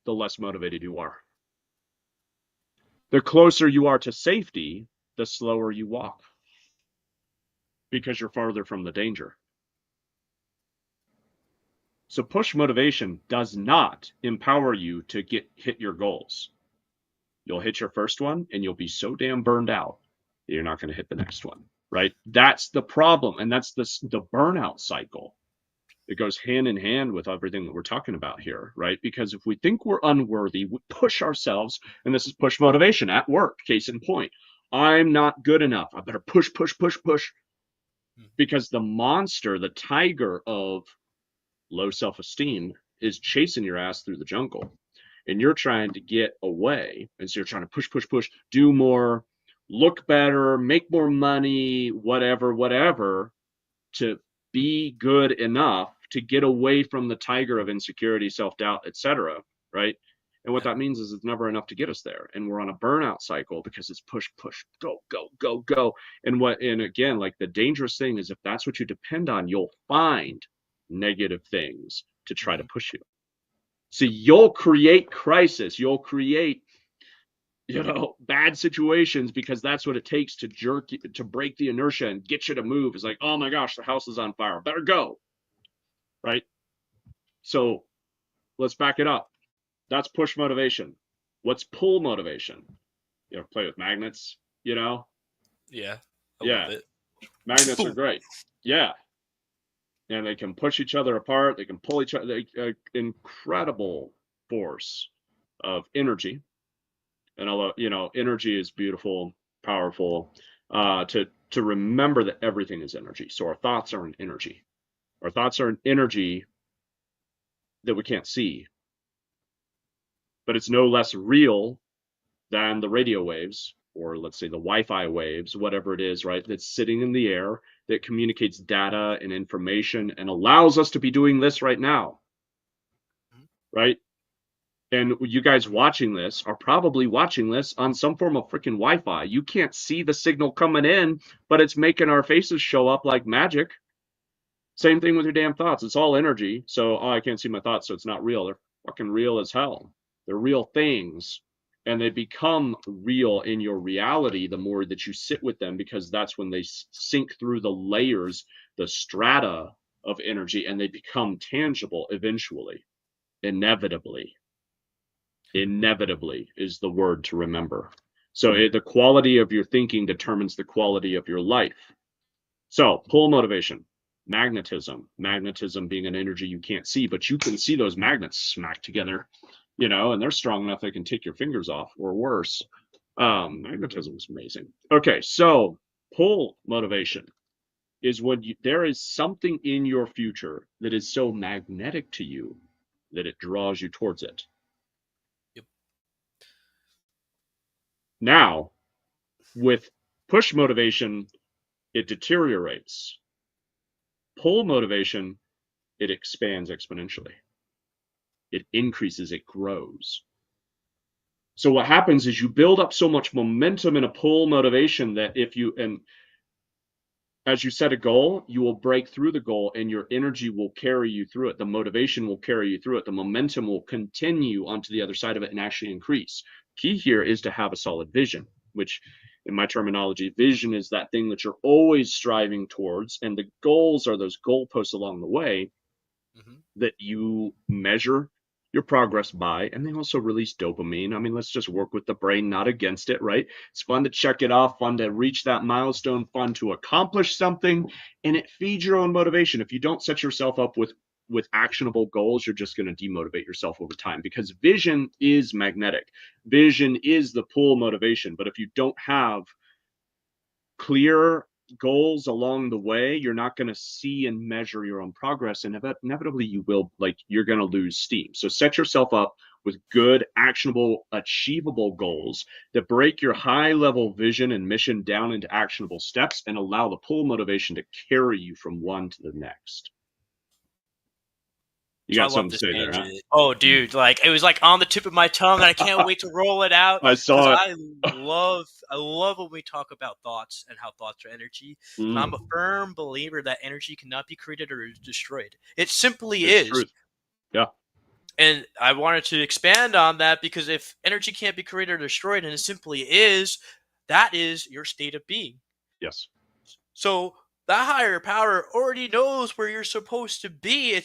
the less motivated you are. The closer you are to safety, the slower you walk because you're farther from the danger. So push motivation does not empower you to hit your goals. You'll hit your first one and you'll be so damn burned out that you're not going to hit the next one, right? That's the problem, and that's the burnout cycle. It goes hand in hand with everything that we're talking about here, right? Because if we think we're unworthy, we push ourselves, and this is push motivation at work, case in point. I'm not good enough. I better push, push, push, push. Because the monster, the tiger of low self esteem, is chasing your ass through the jungle. and you're trying to get away, and so you're trying to push, do more, look better, make more money, whatever, to be good enough to get away from the tiger of insecurity, self-doubt, etc., right? And what Yep. that means is it's never enough to get us there. And we're on a burnout cycle because it's push, go. And again, like the dangerous thing is if that's what you depend on, you'll find negative things to try to Mhm. push you. So Yep. you'll create crisis, you'll create bad situations because that's what it takes to to break the inertia and get you to move. It's like, oh my gosh, the house is on fire, better go, right? So let's back it up. That's push motivation. What's pull motivation? You ever play with magnets? Yeah. I love Yeah, it. magnets are Boom. great. Yeah, and they can push each other apart, they can pull each other. Incredible force of energy. And although energy is beautiful, powerful, to remember that everything is energy. So our thoughts are an energy. Our thoughts are an energy that we can't see, but it's no less real than the radio waves, or let's say the Wi-Fi waves, whatever it is, right? That's sitting in the air that communicates data and information and allows us to be doing this right now, Mhm. right? And you guys watching this are probably watching this on some form of freaking Wi-Fi. You can't see the signal coming in, but it's making our faces show up like magic. Same thing with your damn thoughts. It's all energy. So, oh, I can't see my thoughts, so it's not real. They're fucking real as hell. They're real things. And they become real in your reality the more that you sit with them, because that's when they sink through the layers, the strata of energy, and they become tangible eventually, inevitably. Inevitably is the word to remember. So the quality of your thinking determines the quality of your life. So pull motivation, magnetism being an energy you can't see, but you can see those magnets smack together, and they're strong enough they can take your fingers off or worse. Magnetism is amazing. Okay, so pull motivation is when there is something in your future that is so magnetic to you that it draws you towards it. Yep. Now, with push motivation, it deteriorates. Pull motivation, it expands exponentially. It increases, it grows. So what happens is you build up so much momentum in a pull motivation that and as you set a goal, you will break through the goal and your energy will carry you through it. The motivation will carry you through it. The momentum will continue onto the other side of it and actually increase. Key here is to have a solid vision, which in my terminology, vision is that thing that you're always striving towards, and the goals are those goalposts along the way Mhm. that you measure your progress by, and they also release dopamine. I mean, let's just work with the brain, not against it, right? It's fun to check it off, fun to reach that milestone, fun to accomplish something, and it feeds your own motivation. If you don't set yourself up with actionable goals, you're just going to demotivate yourself over time, because vision is magnetic. Vision is the pull motivation. But if you don't have clear goals along the way, you're not going to see and measure your own progress, and inevitably you will, like, you're going to lose steam. So set yourself up with good, actionable, achievable goals that break your high level vision and mission down into actionable steps and allow the pull motivation to carry you from one to the next. You So I got love something to this say there, huh? tangent. Oh, dude, like it was like on the tip of my tongue, and I can't wait to roll it out I because saw it. I love when we talk about thoughts and how thoughts are energy. And I'm a Mm, firm believer that energy cannot be created or destroyed. It simply it's is. truth. Yeah. And I wanted to expand on that because if energy can't be created or destroyed, and it simply is, that is your state of being. Yes. So that higher power already knows where you're supposed to be.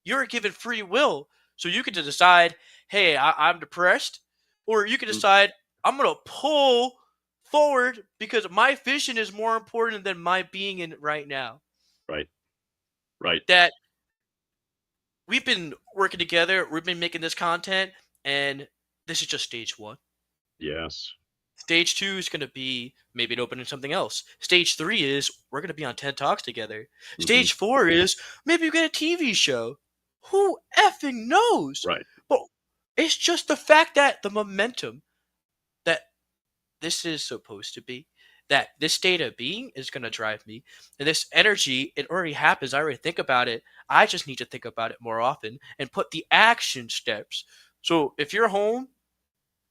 You're given free will. So you get to decide, hey, I'm depressed. Or you can Mm, decide, I'm going to pull forward because my vision is more important than my being in right now. right. Right. That we've been working together, we've been making this content, and this is just stage one. Yes. Stage two is going to be maybe an opening something else. Stage three is we're going to be on TED Talks together. Hmm. Stage four is maybe you get a TV show. Who effing knows? Right. But It's just the fact that the momentum that this is supposed to be, that this state of being is going to drive me, and this energy, it already happens. I already think about it. I just need to think about it more often and put the action steps. So if you're home,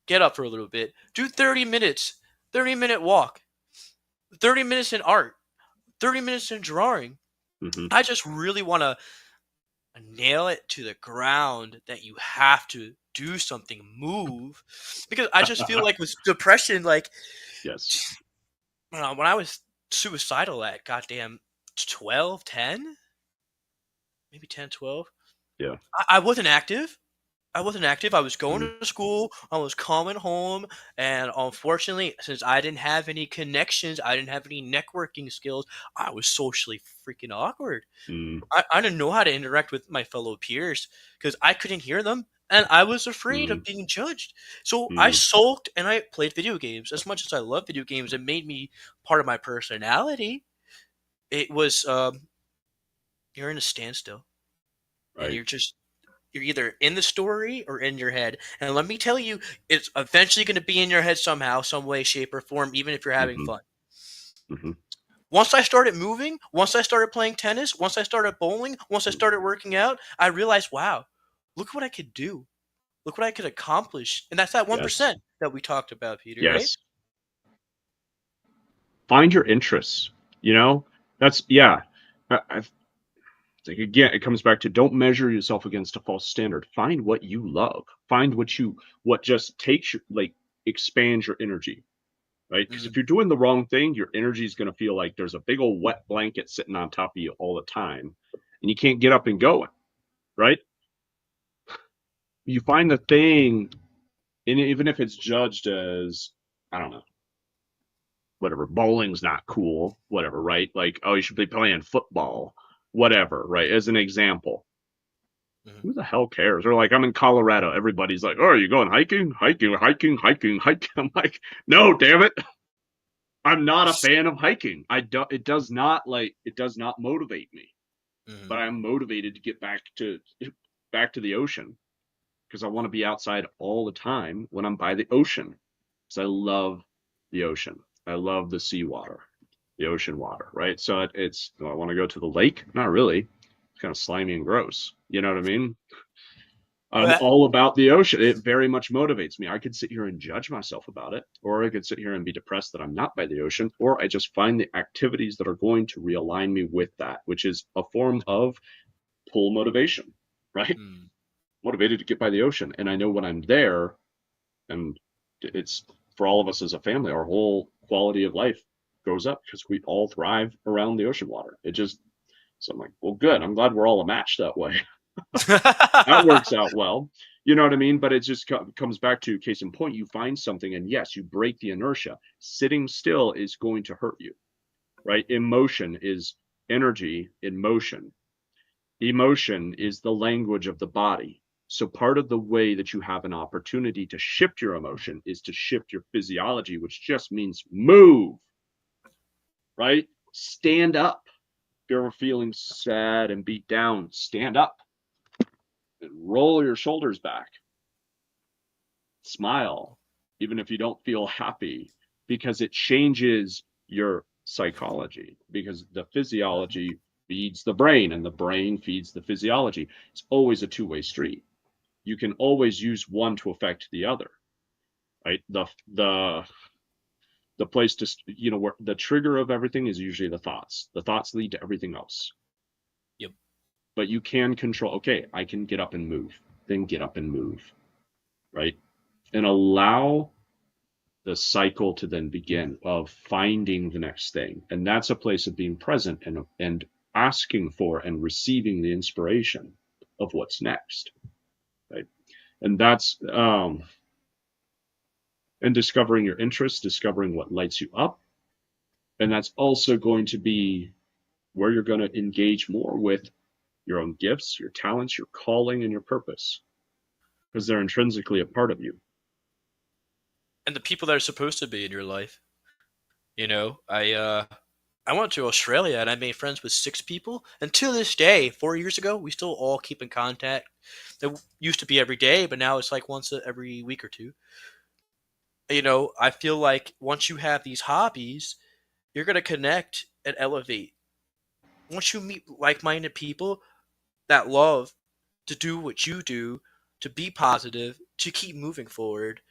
get up for a little bit, do 30 minutes, 30-minute walk, 30 minutes in art, 30 minutes in drawing. Hmm. I just really want to nail it to the ground that you have to do something, move, because I just feel like with depression, like Yes. when I was suicidal at goddamn 12, 10, maybe 10, 12, Yeah. I wasn't active. I wasn't active. I was going Mm, to school. I was coming home, and unfortunately, since I didn't have any connections, I didn't have any networking skills. I was socially freaking awkward. mm, I didn't know how to interact with my fellow peers because I couldn't hear them, and I was afraid mm, of being judged. So I mm. sulked and I played video games. As much as I love video games, it made me part of my personality. It was you're in a standstill, and Right. you're either in the story or in your head. And let me tell you, it's eventually going to be in your head somehow, some way, shape, or form, even if you're having Hmm. fun. Hmm. Once I started moving, once I started playing tennis, once I started bowling, once I started working out, I realized, wow, look what I could do. Look what I could accomplish. And that's that Yes. 1% that we talked about, Peter, right? Yes. Find your interests. You know, that's yeah. I think again, it comes back to don't measure yourself against a false standard. Find what you love. Find what just takes your like expands your energy, right? Because if Mm, you're doing the wrong thing, your energy is going to feel like there's a big old wet blanket sitting on top of you all the time, and you can't get up and go, right? You find the thing, and even if it's judged as, I don't know, whatever, bowling's not cool, whatever, right? Like, oh, you should be playing football, whatever, right? As an example, mm. who the hell cares? Or like, I'm in Colorado, everybody's like, oh, are you going hiking, hiking, hiking, hiking, hiking? I'm like, no, damn it, I'm not a fan of hiking. It does not motivate me, but Mhm. I'm motivated to get back to the ocean because I want to be outside all the time when I'm by the ocean. Because I love the ocean. I love the seawater, the ocean water, right? So do I want to go to the lake? Not really. It's kind of slimy and gross. You know what I mean? I'm Well, all about the ocean. It very much motivates me. I could sit here and judge myself about it, or I could sit here and be depressed that I'm not by the ocean, or I just find the activities that are going to realign me with that, which is a form of pull motivation, right? mm. Motivated to get by the ocean. And I know when I'm there, and it's for all of us as a family, our whole quality of life goes up because we all thrive around the ocean water. So I'm like, well, good. I'm glad we're all a match that way. That works out well. You know what I mean? But it just comes back to case in point, you find something and yes, you break the inertia. Sitting still is going to hurt you, right? Emotion is energy in motion. Emotion is the language of the body. So part of the way that you have an opportunity to shift your emotion is to shift your physiology, which just means move, right? Stand up. If you're ever feeling sad and beat down, stand up and roll your shoulders back. Smile, even if you don't feel happy, because it changes your psychology, because the physiology feeds the brain and the brain feeds the physiology. It's always a two-way street. You can always use one to affect the other, right? The place to where the trigger of everything is usually the thoughts lead to everything else, Yep. but you can control. Okay, I can get up and move, then get up and move, right? And allow the cycle to then begin of finding the next thing. And that's a place of being present and asking for and receiving the inspiration of what's next, right? And that's and discovering your interests, discovering what lights you up. And that's also going to be where you're going to engage more with your own gifts, your talents, your calling, and your purpose, because they're intrinsically a part of you. And the people that are supposed to be in your life. I I went to Australia and I made friends with 6 people. And to this day, 4 years ago, we still all keep in contact. It used to be every day, but now it's like once every week or two. I feel like once you have these hobbies, you're going to connect and elevate. Once you meet like minded people that love to do what you do, to be positive, to keep moving forward,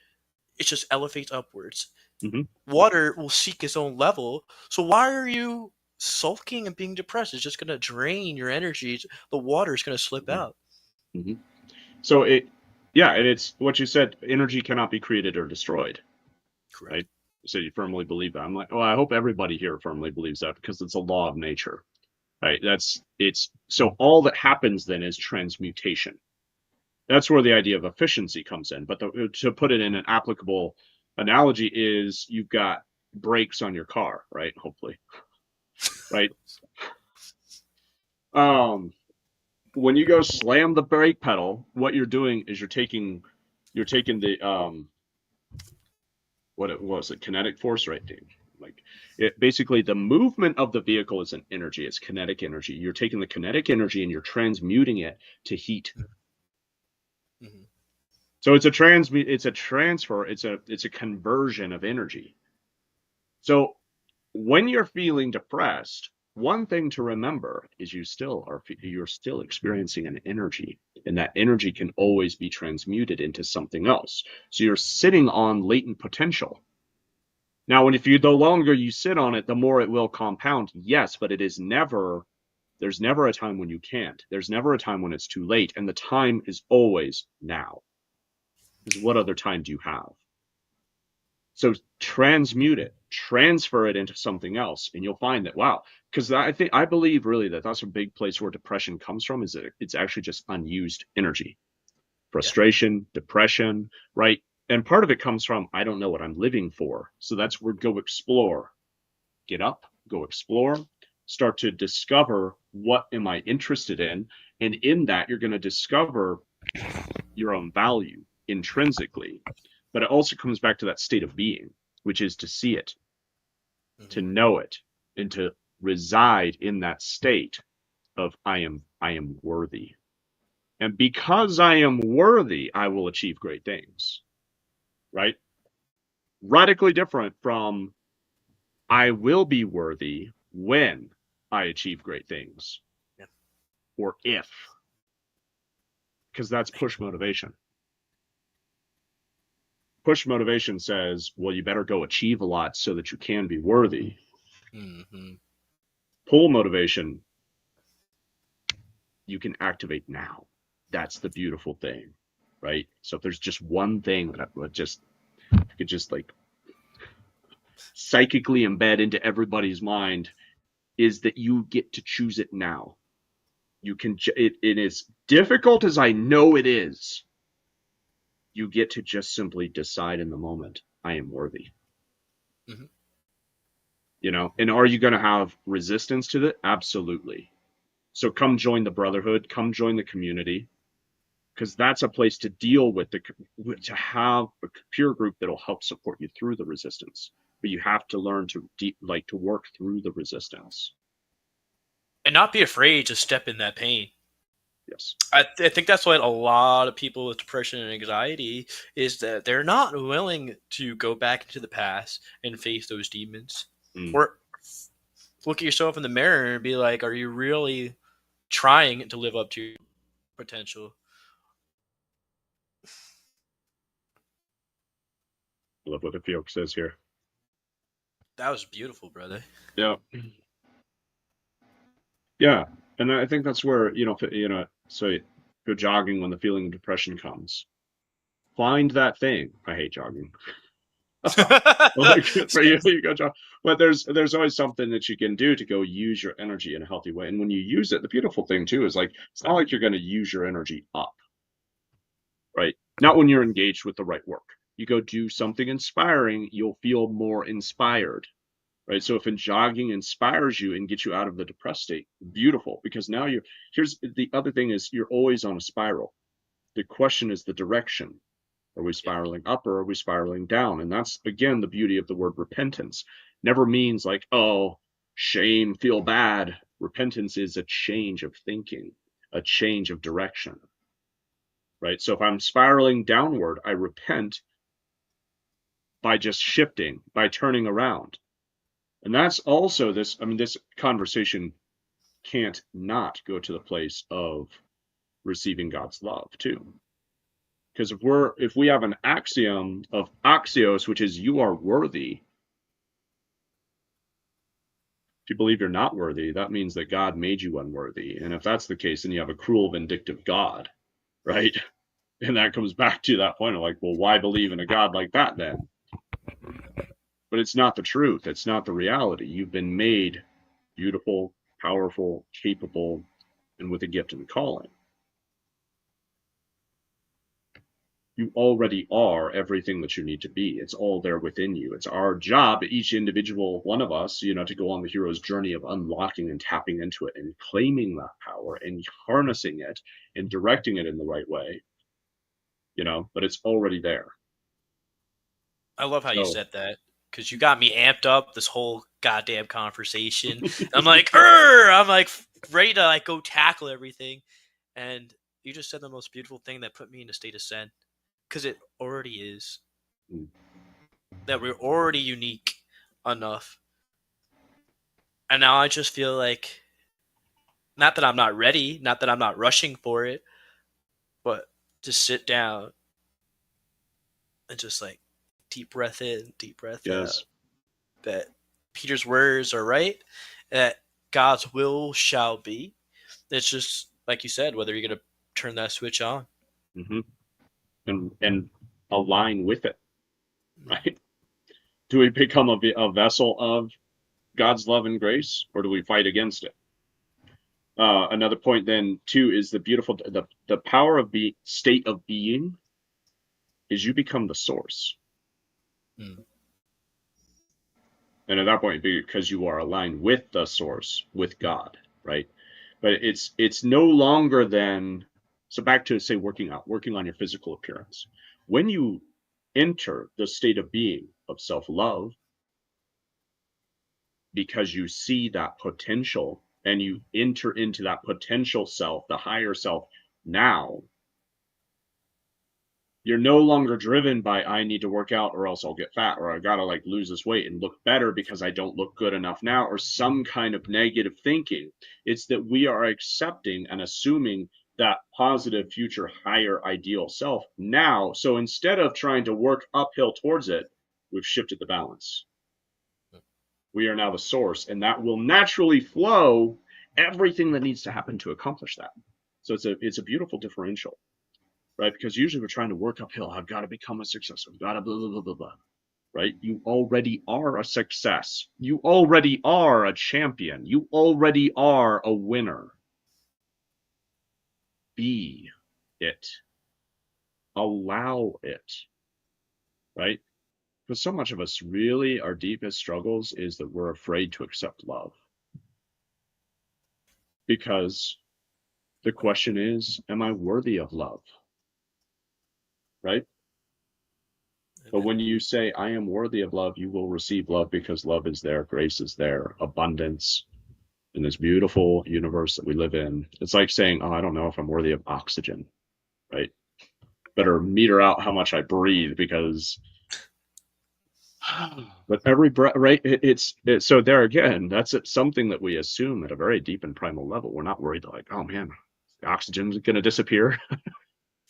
it just elevates upwards. Hmm. Water will seek its own level. So why are you sulking and being depressed? It's just going to drain your energy. The water is going to slip Hmm. out. Hmm. So yeah, and it's what you said. Energy cannot be created or destroyed, Correct. right? So you firmly believe that. I'm like, well, I hope everybody here firmly believes that because it's a law of nature, right? It's so all that happens then is transmutation. That's where the idea of efficiency comes in. But to put it in an applicable analogy is you've got brakes on your car, right? Hopefully, right? Um, when you go slam the brake pedal, what you're doing is you're taking the what it was it kinetic force, right, Dave? Like it basically the movement of the vehicle is an energy, it's kinetic energy. You're taking the kinetic energy and you're transmuting it to heat. Mm-hmm. So it's a transfer, it's a conversion of energy. So when you're feeling depressed, one thing to remember is you're still experiencing an energy, and that energy can always be transmuted into something else. So you're sitting on latent potential. Now, when if you the longer you sit on it, the more it will compound. Yes, but there's never a time when you can't. There's never a time when it's too late, and the time is always now. Because what other time do you have? So transmute it, transfer it into something else, and you'll find that wow. Because I believe really that that's a big place where depression comes from. Is that it's actually just unused energy, Yeah. frustration, depression, right? And part of it comes from I don't know what I'm living for. So that's where go explore, get up, go explore, start to discover what am I interested in, and in that you're going to discover your own value intrinsically. But it also comes back to that state of being, which is to see it, to Mm-hmm. know it, and to reside in that state of I am worthy. And because I am worthy, I will achieve great things. Right? Radically different from I will be worthy when I achieve great things Yeah. or if, because that's push motivation. Push motivation says, well, you better go achieve a lot so that you can be worthy. Mm-hmm. Pull motivation, you can activate now. That's the beautiful thing, right? So if there's just one thing that I would just could just like psychically embed into everybody's mind is that you get to choose it now. You can it is difficult as I know it is. You get to just simply decide in the moment, I am worthy. Mm-hmm. And are you going to have resistance to that? Absolutely. So come join the brotherhood, come join the community, because that's a place to deal with to have a peer group that'll help support you through the resistance. But you have to learn to work through the resistance. And not be afraid to step in that pain. Yes. I think that's what a lot of people with depression and anxiety is that they're not willing to go back into the past and face those demons, Mm. or look at yourself in the mirror and be like, "Are you really trying to live up to your potential?" I love what the Fiok says here. That was beautiful, brother. Yeah. Yeah. And I think that's where, so go jogging when the feeling of depression comes. Find that thing. I hate jogging. Like for you, Same. you go jog. But there's always something that you can do to go use your energy in a healthy way. And when you use it, the beautiful thing too is like it's not like you're going to use your energy up, right? Not when you're engaged with the right work. You go do something inspiring, you'll feel more inspired, right? So if jogging inspires you and gets you out of the depressed state, beautiful. Because now here's the other thing is you're always on a spiral. The question is the direction. Are we Yeah. spiraling up or are we spiraling down? And that's again the beauty of the word repentance. Never means like, oh, shame, feel bad. Repentance is a change of thinking, a change of direction, right? So if I'm spiraling downward, I repent by just shifting, by turning around. And that's also this, I mean, this conversation can't not go to the place of receiving God's love too. Because if we have an axiom of axios, which is you are worthy, if you believe you're not worthy, that means that God made you unworthy. And if that's the case, then you have a cruel, vindictive God, right? And that comes back to that point of like, well, why believe in a God like that then? But it's not the truth. It's not the reality. You've been made beautiful, powerful, capable, and with a gift and calling. You already are everything that you need to be. It's all there within you. It's our job, each individual one of us, to go on the hero's journey of unlocking and tapping into it and claiming that power and harnessing it and directing it in the right way, but it's already there. I love how you So, said that because you got me amped up this whole goddamn conversation. I'm like, I'm like ready to like go tackle everything, and you just said the most beautiful thing that put me in a state of zen because it already is mm, that we're already unique enough, and now I just feel like not that I'm not ready, not that I'm not rushing for it, but just sit down and just like deep breath in, deep breath out. yes. That Peter's words are right, that God's will shall be. It's just like you said, whether you're gonna turn that switch on. hmm and align with it, right? Do we become a vessel of God's love and grace, or do we fight against it? Another point then too is the power of the state of being is you become the source, Mm. and at that point because you are aligned with the source, with God, right? But it's no longer then. So back to say working on your physical appearance. When you enter the state of being of self-love, because you see that potential and you enter into that potential self, the higher self now, you're no longer driven by I need to work out or else I'll get fat or I gotta like lose this weight and look better because I don't look good enough now or some kind of negative thinking. It's that we are accepting and assuming that positive future higher ideal self now. So instead of trying to work uphill towards it, we've shifted the balance. We are now the source, and that will naturally flow everything that needs to happen to accomplish that. So it's a beautiful differential, right? Because usually we're trying to work uphill. I've got to become a success. I've got to blah blah blah blah blah. Right? You already are a success. You already are a champion. You already are a winner. Be it. Allow it. Right? Because so much of us really, our deepest struggles is that we're afraid to accept love. Because the question is, am I worthy of love? Right? But Amen. when you say, I am worthy of love, you will receive love because love is there, grace is there, abundance in this beautiful universe that we live in. It's like saying, oh, I don't know if I'm worthy of oxygen, right? Better meter out how much I breathe because, but every breath, right? So there again, that's something that we assume at a very deep and primal level. We're not worried like, oh man, the oxygen's going to disappear.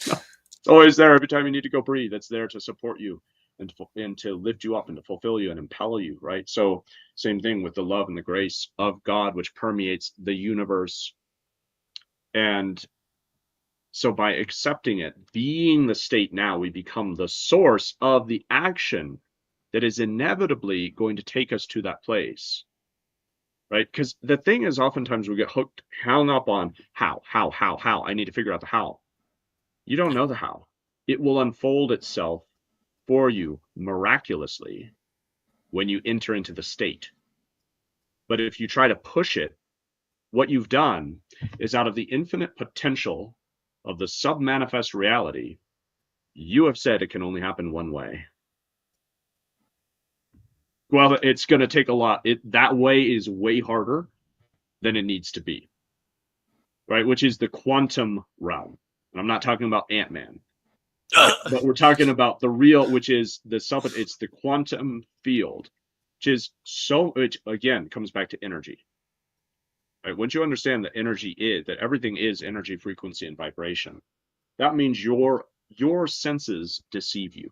It's always there every time you need to go breathe. It's there to support you and to lift you up and to fulfill you and impel you, right? So same thing with the love and the grace of God, which permeates the universe. And so by accepting it, being the state now, we become the source of the action that is inevitably going to take us to that place, right? Because the thing is, oftentimes we get hung up on how. I need to figure out the how. You don't know the how. It will unfold itself for you miraculously when you enter into the state. But if you try to push it, what you've done is out of the infinite potential of the submanifest reality, you have said it can only happen one way. Well, it's going to take a lot. That way is way harder than it needs to be, right? Which is the quantum realm. And I'm not talking about Ant-Man, right? But we're talking about the real, which is the self. It's the quantum field, which is so. Which again comes back to energy, right? Once you understand that energy is that everything is energy, frequency, and vibration, that means your senses deceive you.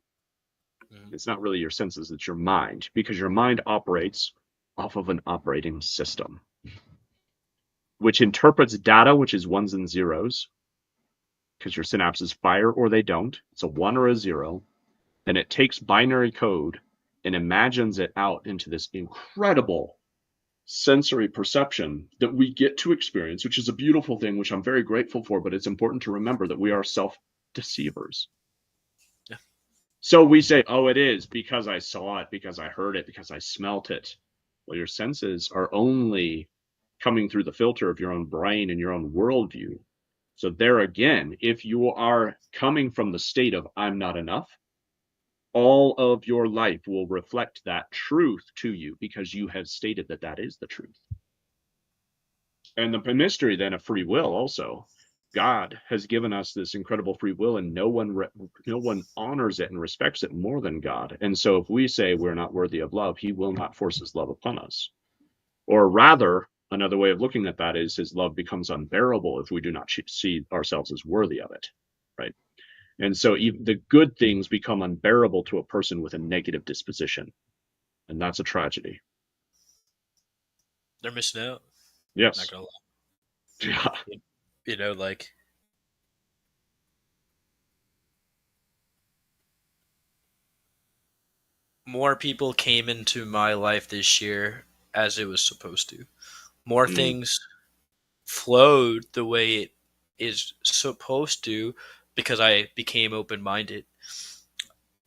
Mhm. It's not really your senses; it's your mind, because your mind operates off of an operating system, which interprets data, which is ones and zeros, because your synapses fire or they don't. It's a one or a zero. Then it takes binary code and imagines it out into this incredible sensory perception that we get to experience, which is a beautiful thing, which I'm very grateful for. But it's important to remember that we are self deceivers. Yeah. So we say, oh, it is because I saw it, because I heard it, because I smelt it. Well, your senses are only coming through the filter of your own brain and your own worldview. So, there again, if you are coming from the state of I'm not enough, all of your life will reflect that truth to you because you have stated that that is the truth. And the mystery then of free will also. God has given us this incredible free will, and no one honors it and respects it more than God. And so, if we say we're not worthy of love, He will not force His love upon us. Or rather, another way of looking at that is His love becomes unbearable if we do not see ourselves as worthy of it, right? And so, even the good things become unbearable to a person with a negative disposition, and that's a tragedy. They're missing out. Not Yes. gonna Yeah. lie. You know, like more people came into my life this year as it was supposed to. More Mm, things flowed the way it is supposed to because I became open minded.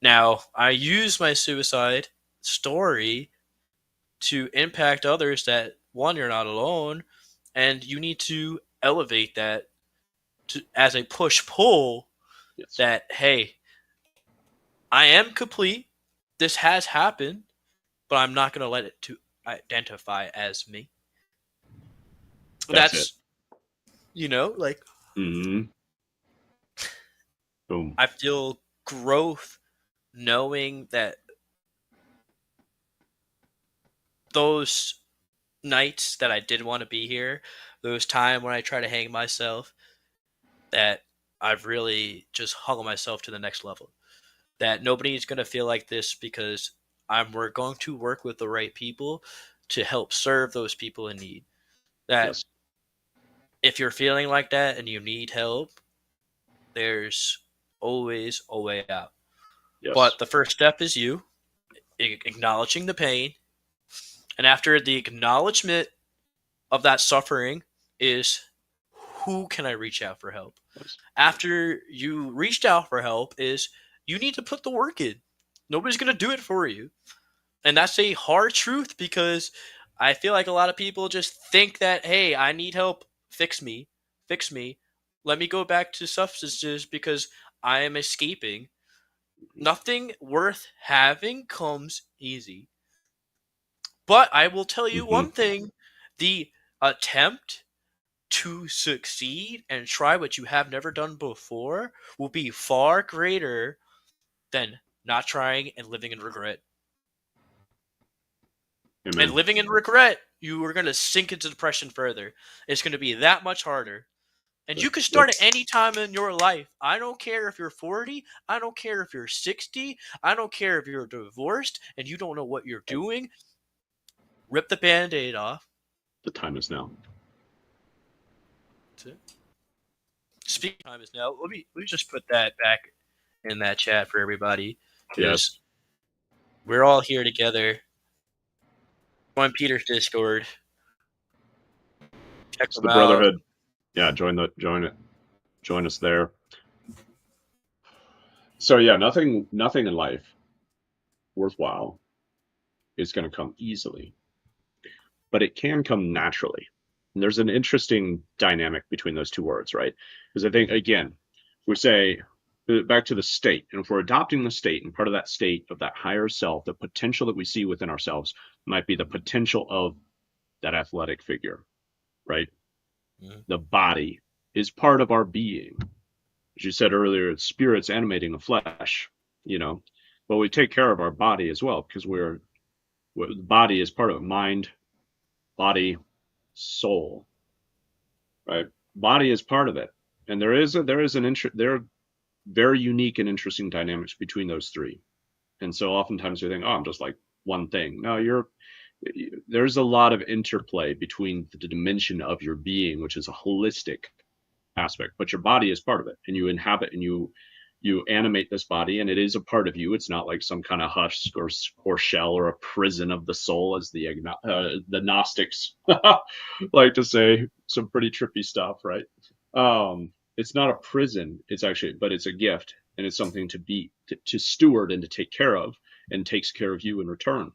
Now, I use my suicide story to impact others that one, you're not alone, and you need to elevate that as a push pull yes. that, hey, I am complete. This has happened, but I'm not going to let it to identify as me. That's it. That's, like Mm-hmm. Boom. I feel growth knowing that those nights that I didn't want to be here, those time when I try to hang myself, that I've really just hung myself to the next level. That nobody's gonna feel like this because we're going to work with the right people to help serve those people in need. That Yes. if you're feeling like that and you need help, there's always a way out. Yes. But the first step is you acknowledging the pain, and after the acknowledgement of that suffering is who can I reach out for help? Yes. After you reached out for help is you need to put the work in. Nobody's going to do it for you. And that's a hard truth because I feel like a lot of people just think that, hey, I need help, fix me, fix me. Let me go back to substances because I am escaping. Nothing worth having comes easy. But I will tell you Mm-hmm. one thing, the attempt to succeed and try what you have never done before will be far greater than not trying and living in regret. And Amen. living in regret, you are going to sink into depression further. It's going to be that much harder. And That, you can that, start at any time in your life. I don't care if you're 40. I don't care if you're 60. I don't care if you're divorced and you don't know what you're doing. Rip the band aid off. the time is now. That's it. Speaking of time is now. Let me just put that back in that chat for everybody Yes. because we're all here together. Join Peter's Discord. Check It's them the out. brotherhood. Yeah. Join it. Join us there. So yeah, nothing in life worthwhile is going to come easily, but it can come naturally. And there's an interesting dynamic between those two words, right? Because I think again, we say back to the state. And if we're adopting the state, and part of that state of that higher self, the potential that we see within ourselves might be the potential of that athletic figure, right? Mm-hmm. The body is part of our being. As you said earlier, it's spirits animating the flesh, you know, but we take care of our body as well because the body is part of it. Mind, body, soul, right? Body is part of it. And there are very unique and interesting dynamics between those three. And so oftentimes we think, oh, I'm just like one thing. No, there's a lot of interplay between the dimension of your being, which is a holistic aspect, but your body is part of it, and you inhabit and you animate this body, and it is a part of you. It's not like some kind of husk or shell or a prison of the soul, as the Gnostics like to say. Some pretty trippy stuff, right? It's not a prison. But it's a gift, and it's something to steward and to take care of, and takes care of you in return.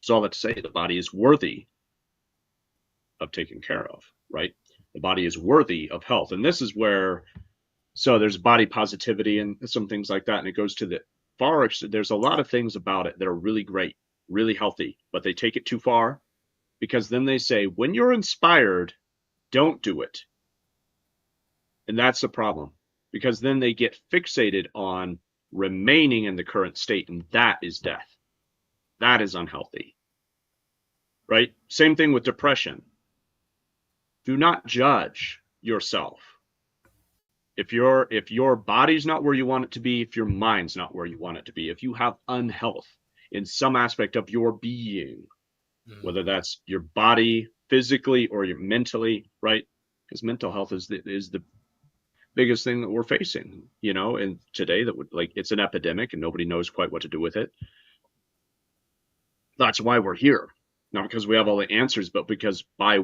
So all that to say, the body is worthy of taken care of, right? The body is worthy of health. And this is where, so there's body positivity and some things like that. And it goes to the far, there's a lot of things about it that are really great, really healthy, but they take it too far because then they say, when you're inspired, don't do it. And that's the problem because then they get fixated on remaining in the current state. And that is death. That is unhealthy, right? Same thing with depression. Do not judge yourself. If your body's not where you want it to be, if your mind's not where you want it to be, if you have unhealth in some aspect of your being, Mm-hmm. whether that's your body physically or your mentally, right? Because mental health is the biggest thing that we're facing, and today that would like it's an epidemic and nobody knows quite what to do with it. That's why we're here. Not because we have all the answers, but because by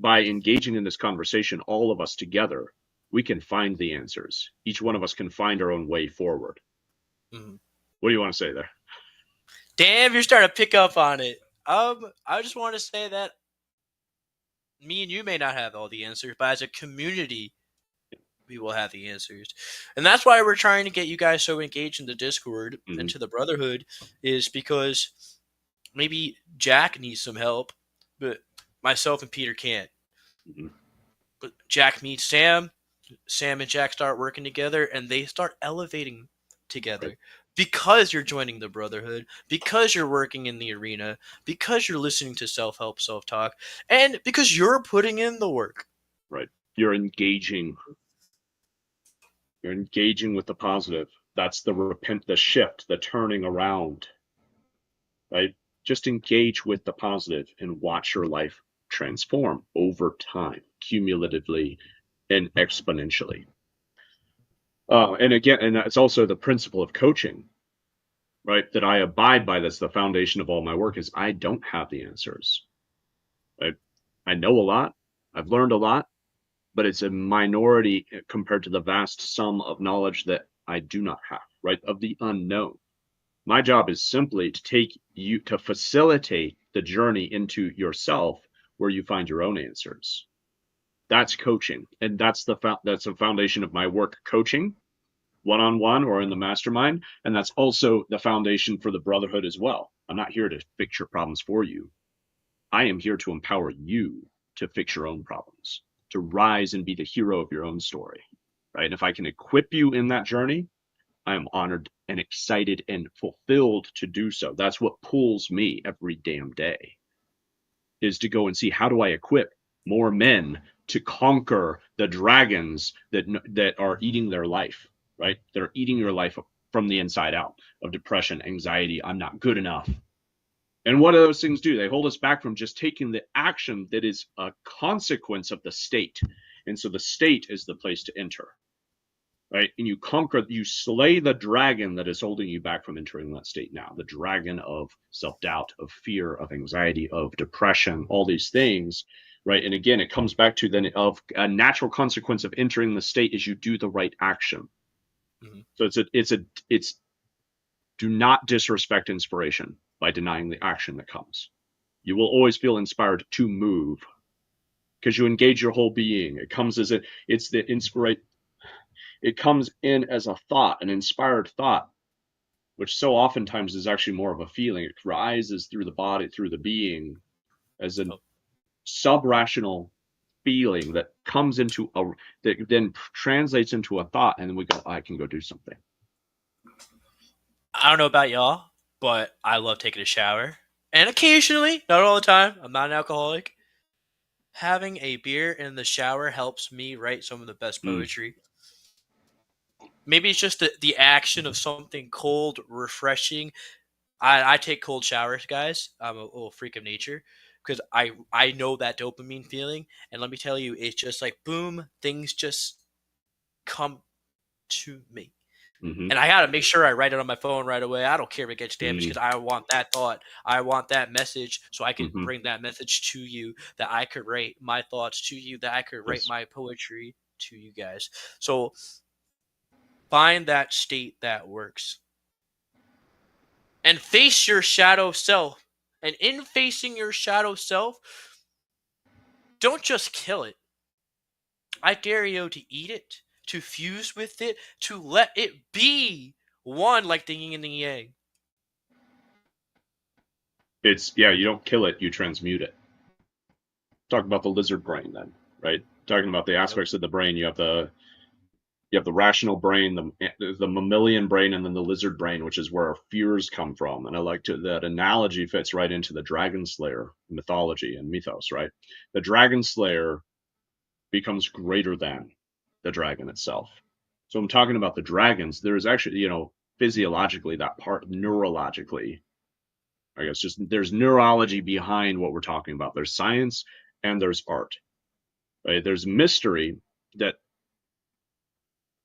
engaging in this conversation, all of us together, we can find the answers. Each one of us can find our own way forward. Mm-hmm. What do you want to say there? Damn, you're starting to pick up on it. I just want to say that me and you may not have all the answers, but as a community, we will have the answers. And that's why we're trying to get you guys so engaged in the Discord and Mm-hmm. to the Brotherhood, is because maybe Jack needs some help, but myself and Peter can't. Mm-hmm. But Jack meets Sam, Sam and Jack start working together, and they start elevating Right. together. Because you're joining the Brotherhood, because you're working in the arena, because you're listening to self help, self talk, and because you're putting in the work. Right. You're engaging. You're engaging with the positive. That's the shift, the turning around. Right. Just engage with the positive and watch your life transform over time, cumulatively and exponentially. And again, and it's also the principle of coaching, right? That I abide by. That's the foundation of all my work. Is I don't have the answers. I I know a lot. I've learned a lot, but it's a minority compared to the vast sum of knowledge that I do not have, right? Of the unknown. My job is simply to facilitate the journey into yourself where you find your own answers. That's coaching, and that's the foundation of my work, coaching one-on-one or in the mastermind, and that's also the foundation for the Brotherhood as well. I'm not here to fix your problems for you. I am here to empower you to fix your own problems, to rise and be the hero of your own story, right? And if I can equip you in that journey, I am honored and excited and fulfilled to do so. That's what pulls me every damn day, is to go and see, how do I equip more men to conquer the dragons that are eating their life, right? That are eating your life from the inside out, of depression, anxiety, I'm not good enough. And what do those things do? They hold us back from just taking the action that is a consequence of the state. And so the state is the place to enter, right? And you slay the dragon that is holding you back from entering that state now. The dragon of self-doubt, of fear, of anxiety, of depression, all these things, right? And again, it comes back to then of a natural consequence of entering the state is you do the right action. Mm-hmm. So it's do not disrespect inspiration by denying the action that comes. You will always feel inspired to move because you engage your whole being. It comes as it's the inspiration. It comes in as a thought, an inspired thought, which so oftentimes is actually more of a feeling. It rises through the body, through the being, as a Oh, sub-rational feeling that comes into a, that then translates into a thought, and then we go, I can go do something. I don't know about y'all, but I love taking a shower. And occasionally, not all the time, I'm not an alcoholic. Having a beer in the shower helps me write some of the best Mm, poetry. Maybe it's just the action of something cold, refreshing. I take cold showers, guys. I'm a little freak of nature because I know that dopamine feeling, and let me tell you, it's just like boom, things just come to me. mm-hmm, And I gotta make sure I write it on my phone right away. I don't care if it gets damaged mm, because I want that thought. I want that message so I can mm-hmm. bring that message to you. That I could write my thoughts to you. That I could write Yes. my poetry to you guys. So find that state that works and face your shadow self. And in facing your shadow self, don't just kill it. I dare you to eat it, to fuse with it, to let it be one like the yin and the yang. It's, yeah, you don't kill it, you transmute it. Talk about the lizard brain then, right? Talking about the Yep. aspects of the brain, you have the rational brain, the mammalian brain, and then the lizard brain, which is where our fears come from. And I like to that analogy fits right into the dragon slayer mythology and mythos, right? The dragon slayer becomes greater than the dragon itself. So I'm talking about the dragons. There's actually, physiologically that part, neurologically, I guess, just there's neurology behind what we're talking about. There's science and there's art, right? There's mystery that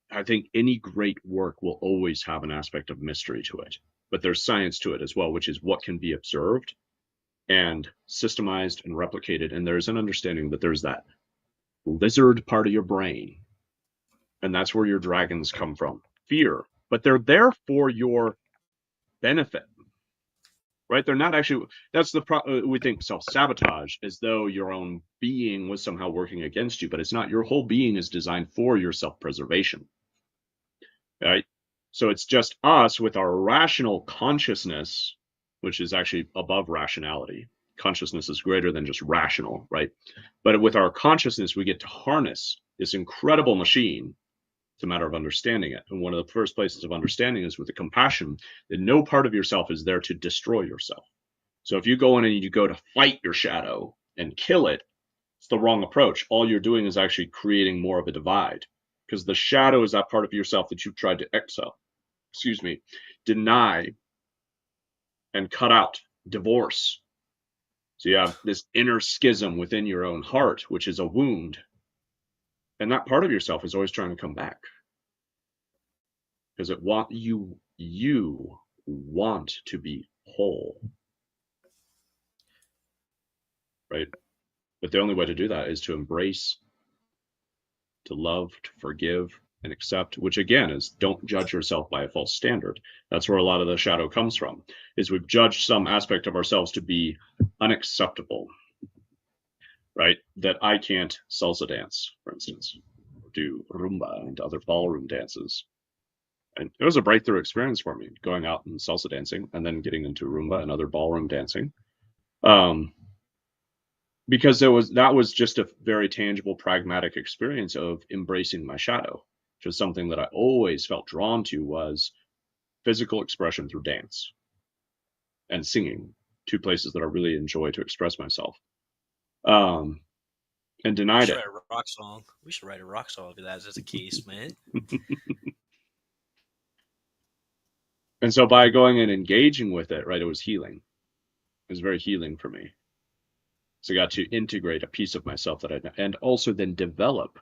I think any great work will always have an aspect of mystery to it, but there's science to it as well, which is what can be observed and systemized and replicated. And there's an understanding that there's that lizard part of your brain, and that's where your dragons come from. Fear, but they're there for your benefit, right? They're not actually. That's we think self-sabotage as though your own being was somehow working against you, but it's not. Your whole being is designed for your self-preservation, right? So it's just us with our rational consciousness, which is actually above rationality. Consciousness is greater than just rational, right? But with our consciousness, we get to harness this incredible machine. It's a matter of understanding it. And one of the first places of understanding is with the compassion that no part of yourself is there to destroy yourself. So if you go in and you go to fight your shadow and kill it, it's the wrong approach. All you're doing is actually creating more of a divide because the shadow is that part of yourself that you've tried to deny and cut out, divorce. So you have this inner schism within your own heart, which is a wound. And that part of yourself is always trying to come back because you want to be whole, right? But the only way to do that is to embrace, to love, to forgive, and accept, which again is don't judge yourself by a false standard. That's where a lot of the shadow comes from, is we've judged some aspect of ourselves to be unacceptable, right? That I can't salsa dance, for instance, or do rumba and other ballroom dances. And it was a breakthrough experience for me, going out and salsa dancing and then getting into rumba and other ballroom dancing. Um, because that was just a very tangible, pragmatic experience of embracing my shadow, which was something that I always felt drawn to was physical expression through dance and singing, two places that I really enjoy to express myself. Um, and We denied should it. write a rock song. We should write a rock song if that's the case, man. And so by going and engaging with it, right, it was healing. It was very healing for me. So I got to integrate a piece of myself and also then develop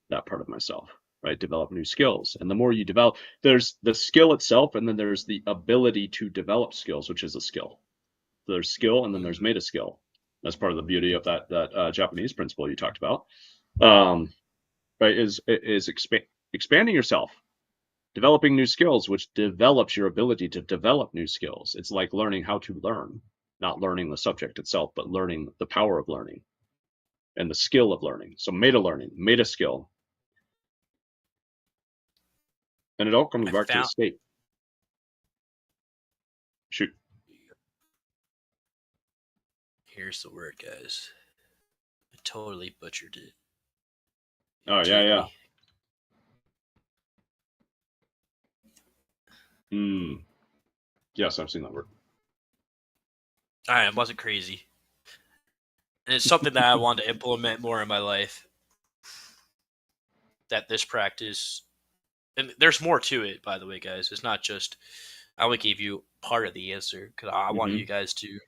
that part of myself, right? Develop new skills. And the more you develop, there's the skill itself, and then there's the ability to develop skills, which is a skill. So there's skill, and then there's meta skill. That's part of the beauty of that Japanese principle you talked about. Right? Is expanding yourself, developing new skills, which develops your ability to develop new skills. It's like learning how to learn, not learning the subject itself, but learning the power of learning and the skill of learning. So meta learning, meta skill. And it all comes I back to the found state. Shoot. here's the word, guys. I totally butchered it. Oh, yeah, yeah. Integrity. Hmm. Yes, I've seen that word. All right, it wasn't crazy, and it's something that I want to implement more in my life. That this practice, and there's more to it, by the way, guys. It's not just I only gave you part of the answer because I want Mm-hmm. you guys to.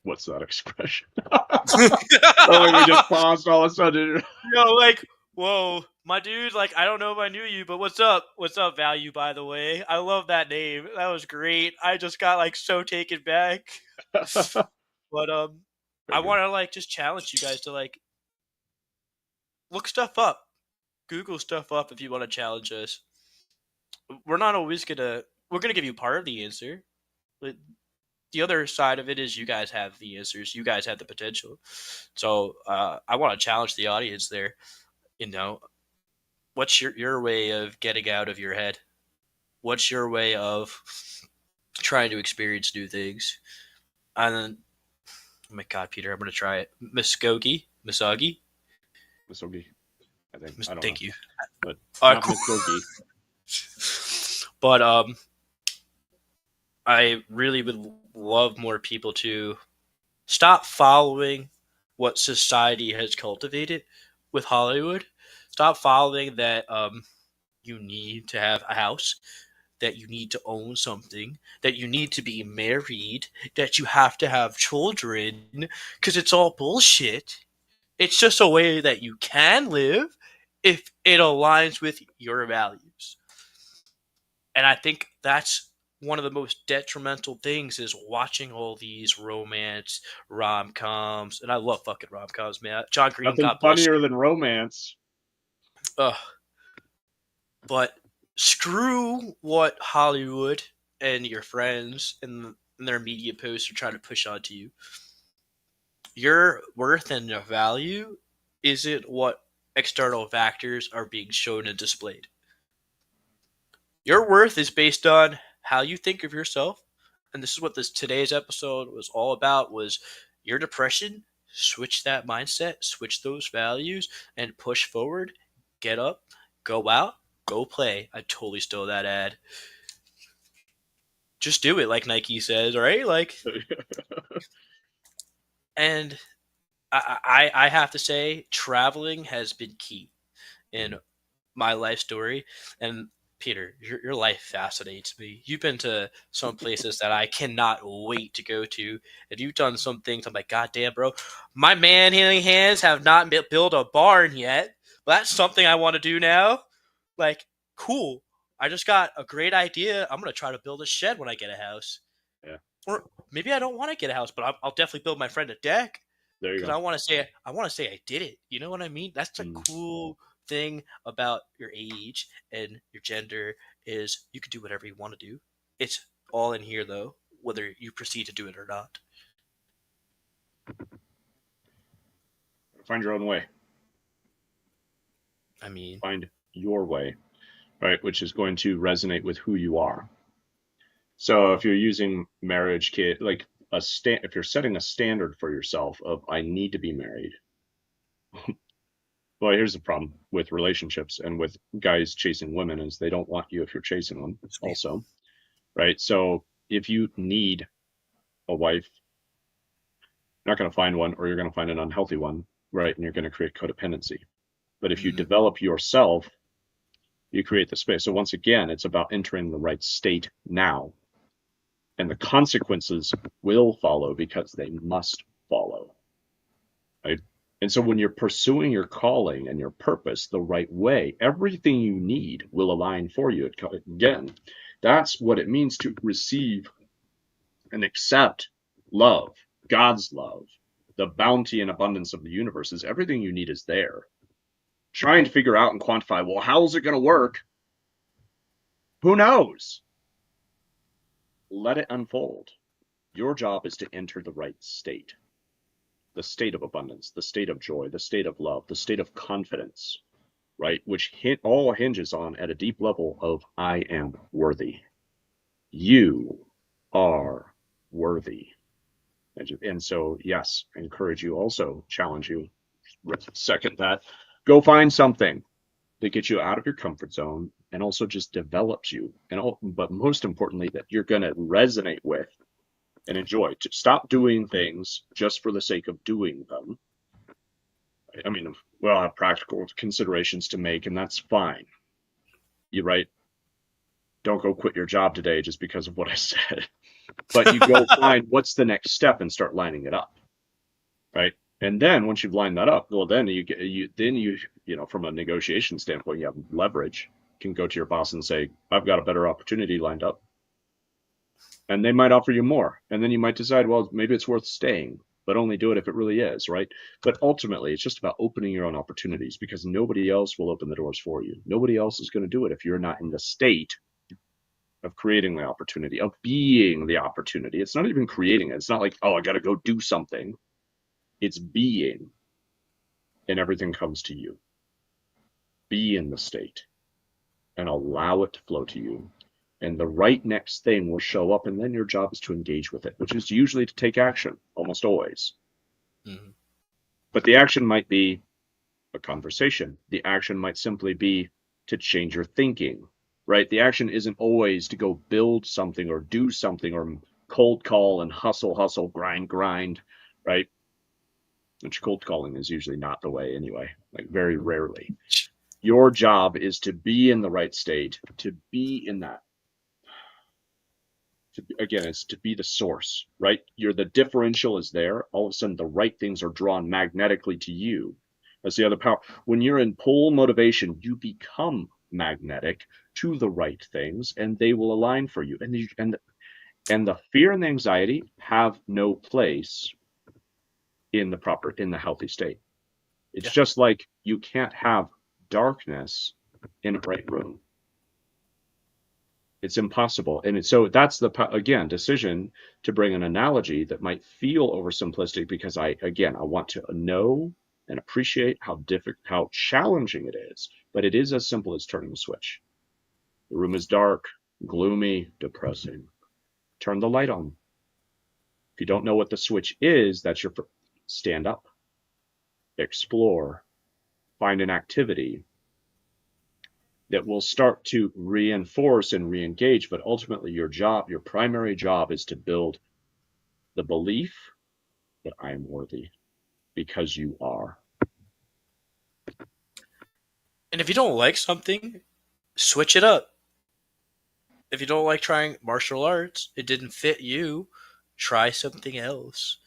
What's that expression? Oh, wait, we just paused all of a sudden. Like, whoa, my dude. Like, I don't know if I knew you, but what's up? What's up, Value? By the way, I love that name. That was great. I just got like so taken back. But I Very good. want to like just challenge you guys to like look stuff up, Google stuff up if you want to challenge us. We're not always gonna. We're gonna give you part of the answer, but the other side of it is you guys have the answers. You guys have the potential. So I want to challenge the audience there. You know, what's your way of getting out of your head? What's your way of trying to experience new things? And then, oh my God, Peter, I'm gonna try it. Misagi. Misogi, I think. I don't know. Thank you. But not Misogi. But I really would love more people to stop following what society has cultivated with Hollywood. Stop following that you need to have a house, that you need to own something, that you need to be married, that you have to have children, because it's all bullshit. It's just a way that you can live if it aligns with your values. And I think that's one of the most detrimental things is watching all these romance rom-coms, and I love fucking rom-coms, man. John Green, Nothing God bless funnier you. than romance. Ugh. But screw what Hollywood and your friends and their media posts are trying to push onto you. Your worth and your value isn't what external factors are being shown and displayed. Your worth is based on how you think of yourself, and this is what this today's episode was all about: was your depression. Switch that mindset, switch those values, and push forward. Get up, go out, go play. I totally stole that ad. Just do it, like Nike says, right? Like, and I have to say, traveling has been key in my life story. And Peter, your life fascinates me. You've been to some places that I cannot wait to go to, and you've done some things. I'm like, God damn, bro, my man-handling hands have not built a barn yet. But that's something I want to do now. Like, cool. I just got a great idea. I'm gonna try to build a shed when I get a house, Yeah, or maybe I don't want to get a house, but I'll definitely build my friend a deck there you because go. I want to say I did it. You know what I mean? That's a Mm. cool thing about your age and your gender is you can do whatever you want to do. It's all in here though, whether you proceed to do it or not. Find your own way. I mean, Find your way, right? Which is going to resonate with who you are. So if you're using marriage kit, like if you're setting a standard for yourself of I need to be married. Well, here's the problem with relationships and with guys chasing women is they don't want you if you're chasing them also, right? So if you need a wife, you're not going to find one or you're going to find an unhealthy one, right? And you're going to create codependency. But if you mm-hmm. develop yourself, you create the space. So once again, it's about entering the right state now. And the consequences will follow because they must follow. Right? And so when you're pursuing your calling and your purpose the right way, everything you need will align for you. Again, that's what it means to receive and accept love, God's love, the bounty and abundance of the universe is everything you need is there. Trying to figure out and quantify, well, how's it going to work? Who knows? let it unfold. Your job is to enter the state of abundance, the state of joy, the state of love, the state of confidence, right? Which all hinges on at a deep level of I am worthy. You are worthy. And so, yes, I encourage you, also challenge you, second that, go find something that gets you out of your comfort zone and also just develops you. But most importantly, that you're going to resonate with and enjoy. To stop doing things just for the sake of doing them. I mean, we'll have practical considerations to make, and that's fine. You're right. Don't go quit your job today just because of what I said. But you go find what's the next step and start lining it up, right? And then once you've lined that up, well, then you from a negotiation standpoint, you have leverage. You can go to your boss and say, I've got a better opportunity lined up. And they might offer you more. And then you might decide, well, maybe it's worth staying, but only do it if it really is, right? But ultimately, it's just about opening your own opportunities because nobody else will open the doors for you. Nobody else is going to do it if you're not in the state of creating the opportunity, of being the opportunity. It's not even creating it. It's not like, oh, I got to go do something. It's being, and everything comes to you. Be in the state and allow it to flow to you. And the right next thing will show up, and then your job is to engage with it, which is usually to take action, almost always. Mhm. But the action might be a conversation. The action might simply be to change your thinking, right? The action isn't always to go build something or do something or cold call and hustle, hustle, grind, grind, right? Which cold calling is usually not the way anyway, like very rarely. Your job is to be in the right state, to be in that. Again, it's to be the source, right? You're the differential is there. All of a sudden, the right things are drawn magnetically to you. That's the other power. When you're in pull motivation, you become magnetic to the right things, and they will align for you. And the fear and the anxiety have no place in the healthy state. It's Yeah. just like you can't have darkness in a bright room. It's impossible. And so that's again, decision to bring an analogy that might feel oversimplistic because I want to know and appreciate how challenging it is. But it is as simple as turning a switch. The room is dark, gloomy, depressing. Turn the light on. If you don't know what the switch is, that's your stand up, explore, find an activity that will start to reinforce and re-engage. But ultimately, your primary job is to build the belief that I am worthy because you are. And if you don't like something, switch it up. If you don't like trying martial arts, it didn't fit you, try something else.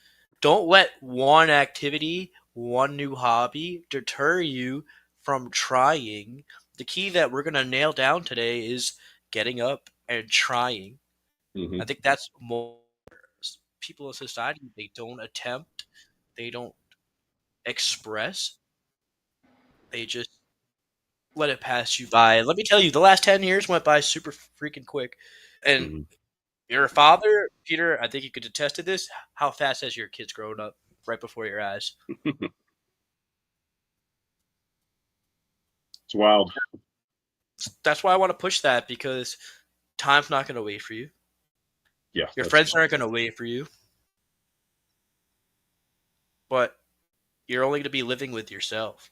Don't let one activity, one new hobby deter you from trying. The key that we're going to nail down today is getting up and trying. I Mm-hmm. think that's more people in society, they don't attempt, they don't express, they just let it pass you by. Let me tell you, the last 10 years went by super freaking quick. And Mm-hmm. you're a father, Peter, I think you could attest to this. How fast has your kids grown up right before your eyes? It's wild. That's why I want to push that because time's not going to wait for you. Yeah, Your that's friends aren't going to wait for you, but you're only going to be living with yourself.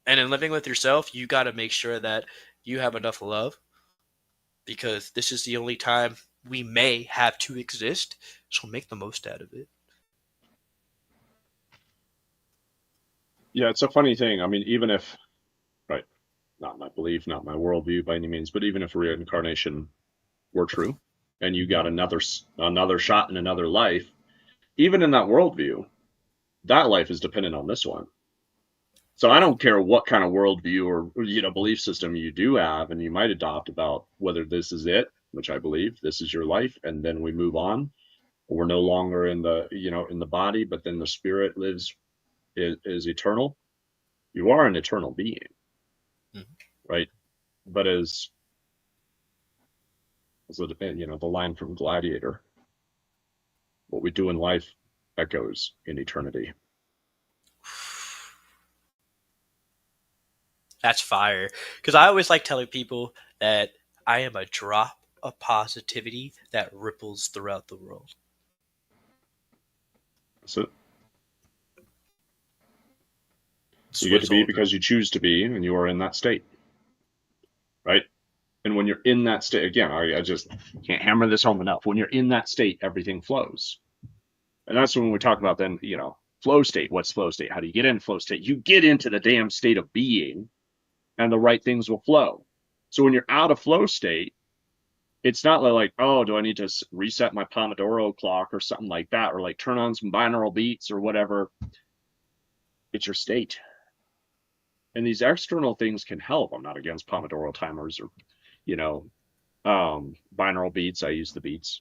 And in living with yourself, you got to make sure that you have enough love because this is the only time we may have to exist. So make the most out of it. yeah, it's a funny thing. I mean, even if right, not my belief, not my worldview by any means, but even if reincarnation were true, and you got another shot in another life, even in that worldview, that life is dependent on this one. So I don't care what kind of worldview or belief system you do have and you might adopt about whether this is it, which I believe this is your life, and then we move on. We're no longer in the body, but then the spirit lives is eternal. You are an eternal being, Mhm. right? But as So, the line from Gladiator, what we do in life echoes in eternity. That's fire. Because I always like telling people that I am a drop of positivity that ripples throughout the world. So That's you what get to it's be all about. because you choose to be, and you are in that state, right? And when you're in that state, again, I just can't hammer this home enough. When you're in that state, everything flows. And that's when we talk about then, flow state. What's flow state? How do you get in flow state? You get into the damn state of being, and the right things will flow. So when you're out of flow state, it's not like, oh, do I need to reset my Pomodoro clock or something like that, or like turn on some binaural beats or whatever. It's your state. And these external things can help. I'm not against Pomodoro timers or, you know, binaural beats. I use the beats.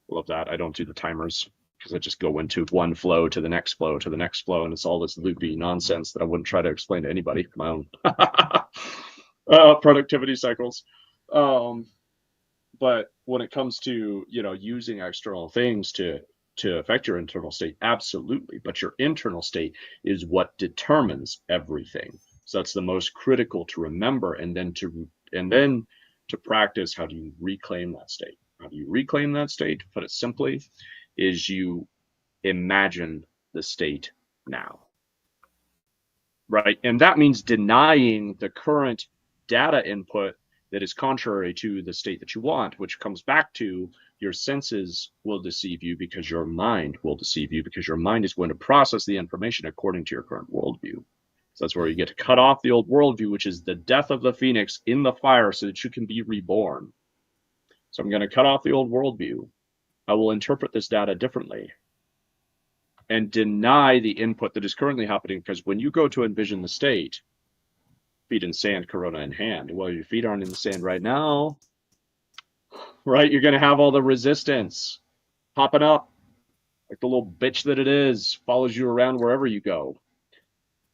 Love that. I don't do the timers because I just go into one flow to the next flow to the next flow, and it's all this loopy nonsense that I wouldn't try to explain to anybody. My own productivity cycles. Um, but when it comes to using external things to affect your internal state, absolutely. But your internal state is what determines everything. So that's the most critical to remember, and then to practice. How do you reclaim that state? How do you reclaim that state? To put it simply, is you imagine the state now, right? And that means denying the current data input that is contrary to the state that you want, which comes back to your senses will deceive you because your mind will deceive you because your mind is going to process the information according to your current worldview. So that's where you get to cut off the old worldview, which is the death of the phoenix in the fire so that you can be reborn. So I'm going to cut off the old worldview. I will interpret this data differently and deny the input that is currently happening. Because when you go to envision the state, feet in sand, corona in hand, well, your feet aren't in the sand right now, right? You're going to have all the resistance popping up like the little bitch that it is, follows you around wherever you go.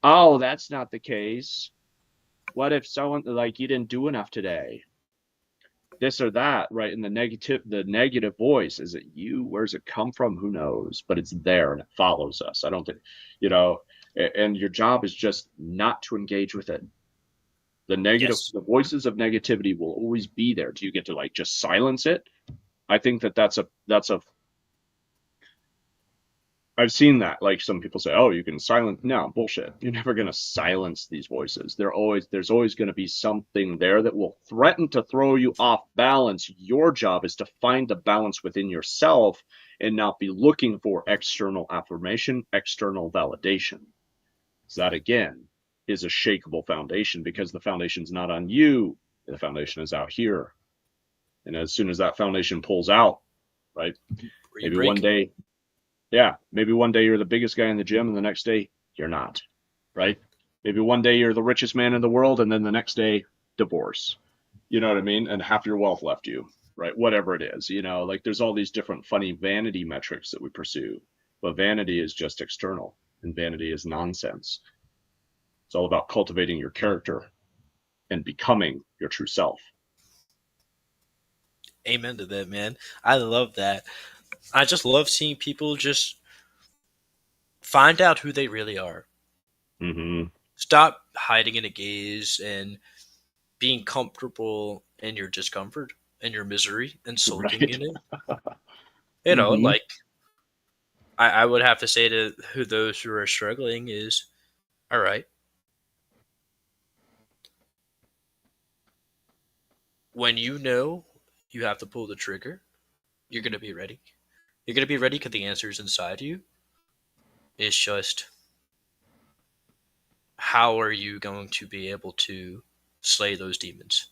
Oh, that's not the case. What if someone like you didn't do enough today? This or that, right? And the negative voice, is it you? Where's it come from? Who knows? But it's there and it follows us. I don't think, you know, and your job is just not to engage with it. Yes. The voices of negativity will always be there. Do you get to like just silence it? I think that's a I've seen that. Like some people say, "Oh, you can silence." No, bullshit. You're never going to silence these voices. There's always going to be something there that will threaten to throw you off balance. Your job is to find the balance within yourself and not be looking for external affirmation, external validation. So that again is a shakable foundation because the foundation's not on you. The foundation is out here. And as soon as that foundation pulls out, right? Where you Maybe one break. day yeah, maybe one day you're the biggest guy in the gym, and the next day you're not, right? Maybe one day you're the richest man in the world, and then the next day, divorce. You know what I mean? And half your wealth left you, right? Whatever it is, like there's all these different funny vanity metrics that we pursue, but vanity is just external, and vanity is nonsense. It's all about cultivating your character and becoming your true self. Amen to that, man. I love that. I just love seeing people just find out who they really are. Mm-hmm. Stop hiding in a gaze and being comfortable in your discomfort and your misery and sulking Right. in it. Mm-hmm. Like I would have to say to those who are struggling is, all right, when you know you have to pull the trigger, you're going to be ready. You're going to be ready because the answer is inside you. It's just how are you going to be able to slay those demons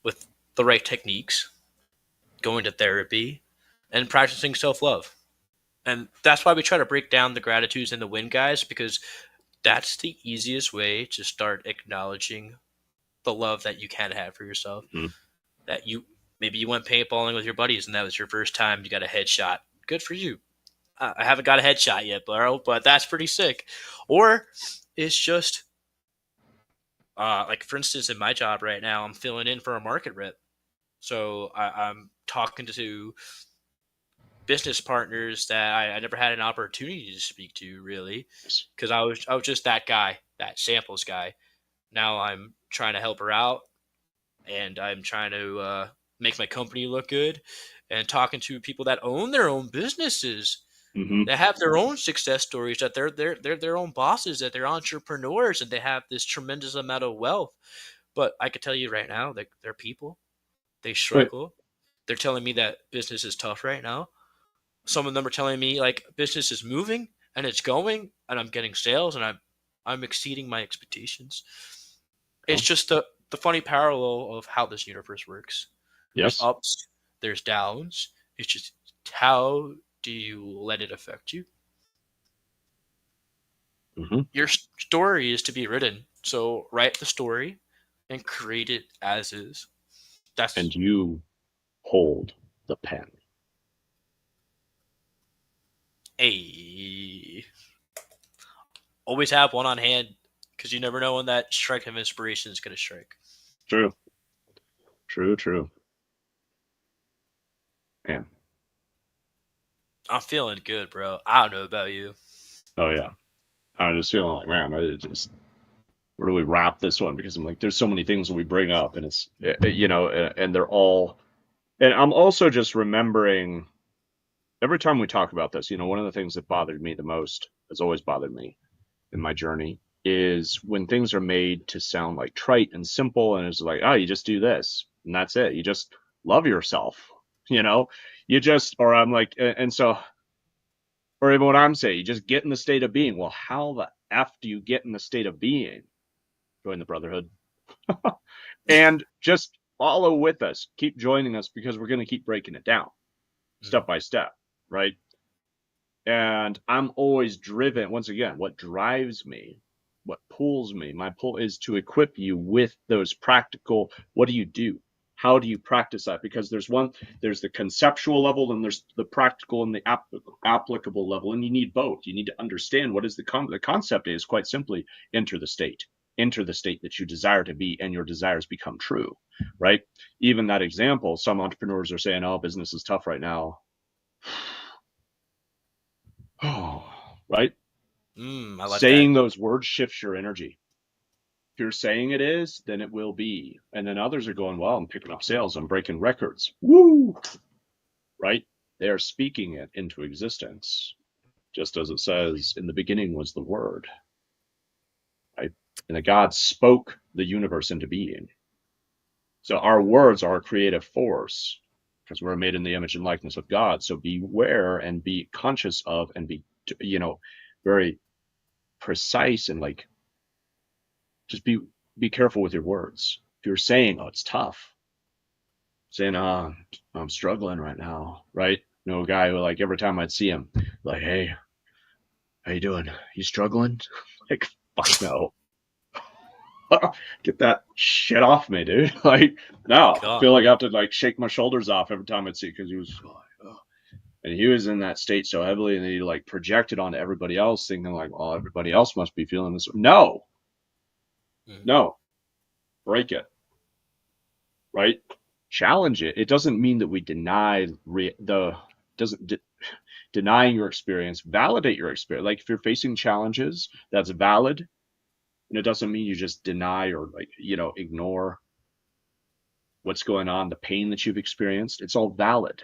with the right techniques, going to therapy, and practicing self love. And that's why we try to break down the gratitudes and the win guys because that's the easiest way to start acknowledging the love that you can have for yourself. Mm-hmm. That you maybe you went paintballing with your buddies and that was your first time you got a headshot. Good for you. I haven't got a headshot yet, bro, but that's pretty sick. Or it's just like for instance, in my job right now, I'm filling in for a market rep. So I'm talking to business partners that I never had an opportunity to speak to really, Yes. because I was just that guy, that samples guy. Now I'm trying to help her out, and I'm trying to make my company look good, and talking to people that own their own businesses, Hmm. that have their own success stories, that they're their own bosses, that they're entrepreneurs, and they have this tremendous amount of wealth. But I could tell you right now that they're people. They But struggle. They're telling me that business is tough right now. Some of them are telling me like business is moving and it's going, and I'm getting sales, and I'm exceeding my expectations. It's well, just the funny parallel of how this universe works. There's yes. ups, there's downs. It's just how do you let it affect you? Hmm. Your story is to be written. So write the story and create it as is. And That's you hold the pen. a always have one on hand, because you never know when that strike of inspiration is going to strike. True. True. True. Man. I'm feeling good, bro. I don't know about you. Oh yeah. I'm just feeling like, man, I just where do we wrap this one? Because I'm like, there's so many things that we bring up, and it's and they're all. And I'm also just remembering every time we talk about this. One of the things that bothered me the most, has always bothered me in my journey, is when things are made to sound like trite and simple, and it's like, oh, you just do this, and that's it. You just love yourself, you know. You just, or I'm like, and so, or even what I'm saying, you just get in the state of being. Well, how the f do you get in the state of being? Join the brotherhood. And just follow with us. Keep joining us because we're going to keep breaking it down Mm, step by step, right? And I'm always driven, once again, what drives me, what pulls me, my pull is to equip you with those practical, what do you do? How do you practice that? Because there's the conceptual level and there's the practical and the applicable level, and you need both. You need to understand what is the concept is quite simply enter the state. Enter the state that you desire to be, and your desires become true, right? Even that example, some entrepreneurs are saying, oh, business is tough right now. Oh, right? I like that. Saying those words shifts your energy. If you're saying it is, then it will be. And then others are going, well, I'm picking up sales, I'm breaking records. Woo! Right? They are speaking it into existence, just as it says, in the beginning was the word, right? And that God spoke the universe into being. So our words are a creative force because we're made in the image and likeness of God. So beware and be conscious of and be, you know, very precise and like just be careful with your words. If you're saying, "Oh, it's tough," saying, "Oh, I'm struggling right now," right? A guy who like every time I'd see him, like, "Hey, how you doing? You struggling?" Like, fuck no, get that shit off me, dude. Like, no, I God. feel like I have to like shake my shoulders off every time I'd see because he was like, oh. And he was in that state so heavily, and he like projected onto everybody else, thinking like, "Well, everybody else must be feeling this." No, Mm, no, break it. Right? Challenge it. It doesn't mean that we deny the doesn't denying your experience. Validate your experience. Like if you're facing challenges, that's valid, and it doesn't mean you just deny or like ignore what's going on, the pain that you've experienced. It's all valid.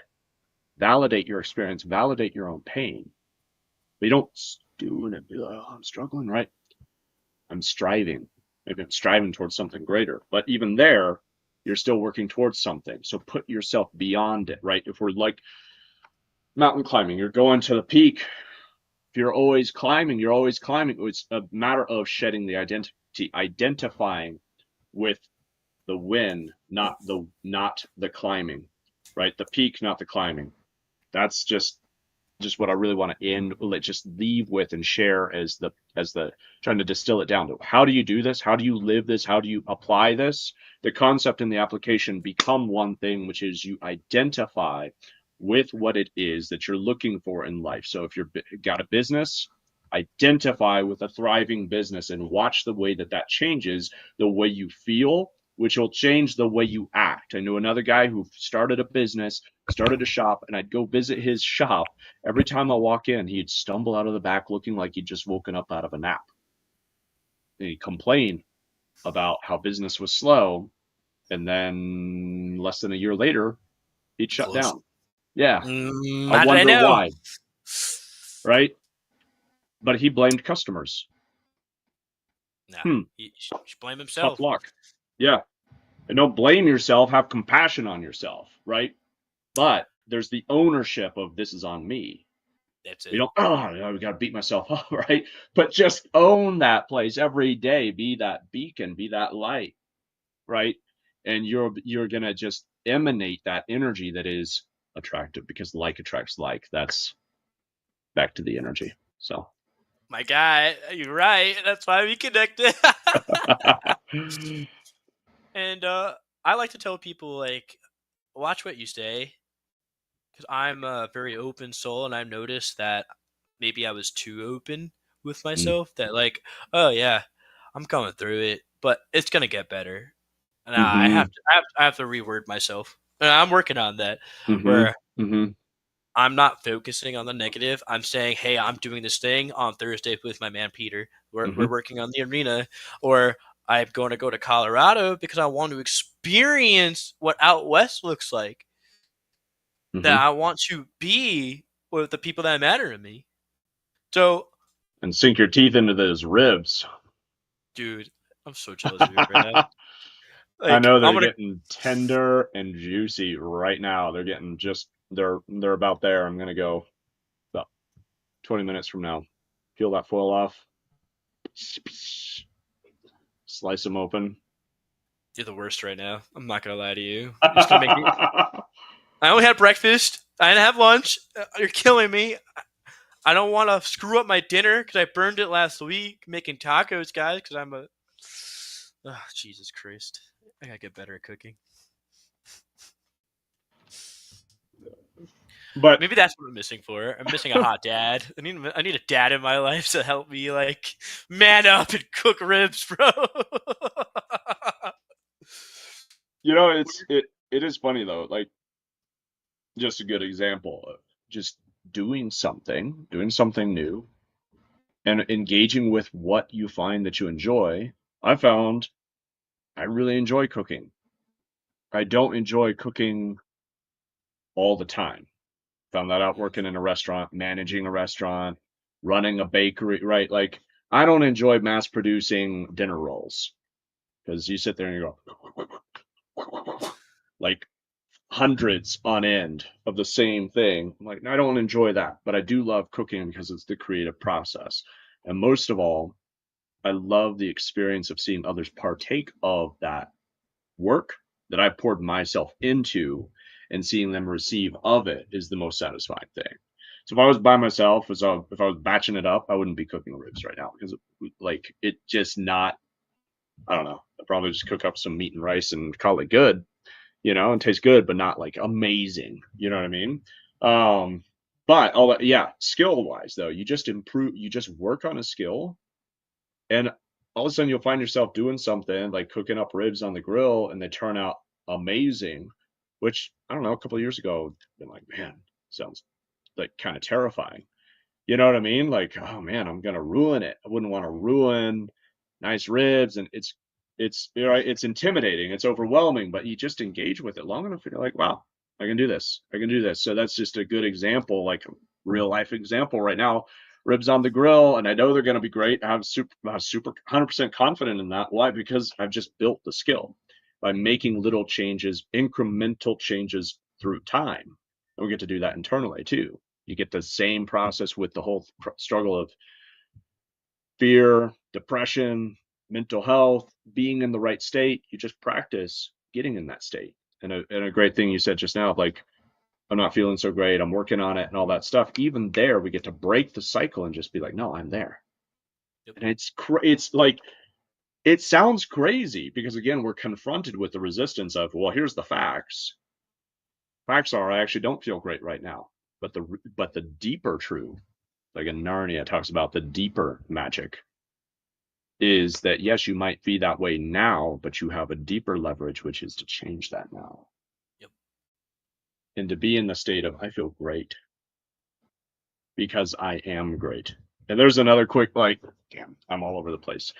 Validate your experience. Validate your own pain. But you don't do it and be like, "Oh, I'm struggling," right? I'm striving. Maybe I'm striving towards something greater. But even there, you're still working towards something. So put yourself beyond it, right? If we're like mountain climbing, you're going to the peak. If you're always climbing, you're always climbing. It's a matter of shedding the identity, identifying with the win, not the climbing, right? The peak, not the climbing. That's just what I really want to end, just leave with and share as the trying to distill it down to how do you do this? How do you live this? How do you apply this? The concept and the application become one thing, which is you identify with what it is that you're looking for in life. So if you've got a business, identify with a thriving business and watch the way that changes the way you feel which will change the way you act. I knew another guy who started a business, started a shop, and I'd go visit his shop. Every time I walk in, he'd stumble out of the back looking like he'd just woken up out of a nap. And he'd complain about how business was slow, and then less than a year later, he'd shut Close. down. Yeah, I How did I wonder know? why, right? But he blamed customers. Nah, Hmm, he should blame tough himself. luck. Yeah, and don't blame yourself. Have compassion on yourself, right? But there's the ownership of this is on me. That's We it. don't, we got to beat myself up, right? But just own that place every day. Be that beacon, be that light, right? And you're gonna just emanate that energy that is attractive because like attracts like. That's back to the energy. So, My guy, you're right. That's why we connected. And I like to tell people like, watch what you say, because I'm a very open soul, and I've noticed that maybe I was too open with myself. That like, oh yeah, I'm coming through it, but it's gonna get better. And mm-hmm, I have to reword myself. And I'm working on that, mm-hmm, where mm-hmm, I'm not focusing on the negative. I'm saying, hey, I'm doing this thing on Thursday with my man Peter. We're mm-hmm, working on the arena, or I'm going to go to Colorado because I want to experience what out west looks like. That mm-hmm. I want to be with the people that matter to me. So, And sink your teeth into those ribs. dude, I'm so jealous of you right now. I Like, know I'm they're gonna. getting tender and juicy right now. They're getting just they're about there. I'm gonna go about 20 minutes from now. Peel that foil off, slice them open. You're the worst right now. I'm not gonna lie to you. You're just gonna make me. I only had breakfast. I didn't have lunch. You're killing me. I don't want to screw up my dinner because I burned it last week making tacos, guys. Because I'm a. Oh, Jesus Christ! I gotta get better at cooking. But Maybe that's what I'm missing for. I'm missing a hot dad. I need a dad in my life to help me like man up and cook ribs, bro. it is funny though. Like just a good example of just doing something new, and engaging with what you find that you enjoy. I found I really enjoy cooking. I don't enjoy cooking all the time. Found that out working in a restaurant, managing a restaurant, running a bakery, right? Like, I don't enjoy mass producing dinner rolls because you sit there and you go, like hundreds on end of the same thing. I'm like, I don't enjoy that, but I do love cooking because it's the creative process. And most of all, I love the experience of seeing others partake of that work that I poured myself into, and seeing them receive of it is the most satisfying thing. So if I was by myself, if I was batching it up, I wouldn't be cooking ribs right now because like it just not. I don't know. I'd probably just cook up some meat and rice and call it good, and taste good, but not like amazing. You know what I mean? Um, but all that, yeah, skill wise though, you just improve. You just work on a skill, and all of a sudden you'll find yourself doing something like cooking up ribs on the grill and they turn out amazing, which I don't know, a couple of years ago, I've been like, man, sounds like kind of terrifying. You know what I mean? Like, oh man, I'm gonna ruin it. I wouldn't want to ruin nice ribs, and it's intimidating, it's overwhelming, but you just engage with it long enough, and you're like, wow, I can do this. I can do this. So that's just a good example, like a real life example right now. Ribs on the grill, and I know they're gonna be great. I'm super 100% confident in that. Why? Because I've just built the skill by making little changes, incremental changes through time. And we get to do that internally too. You get the same process with the whole struggle of fear, depression, mental health, being in the right state. You just practice getting in that state. And a great thing you said just now, like, I'm not feeling so great, I'm working on it and all that stuff. Even there, we get to break the cycle and just be like, no, I'm there. Yep. And it's like, it sounds crazy because again, we're confronted with the resistance of, well, here's the facts. Facts are I actually don't feel great right now. But the deeper truth, like in Narnia talks about the deeper magic, is that yes, you might be that way now, but you have a deeper leverage, which is to change that now Yep. and to be in the state of I feel great because I am great. And there's another quick like, damn, I'm all over the place.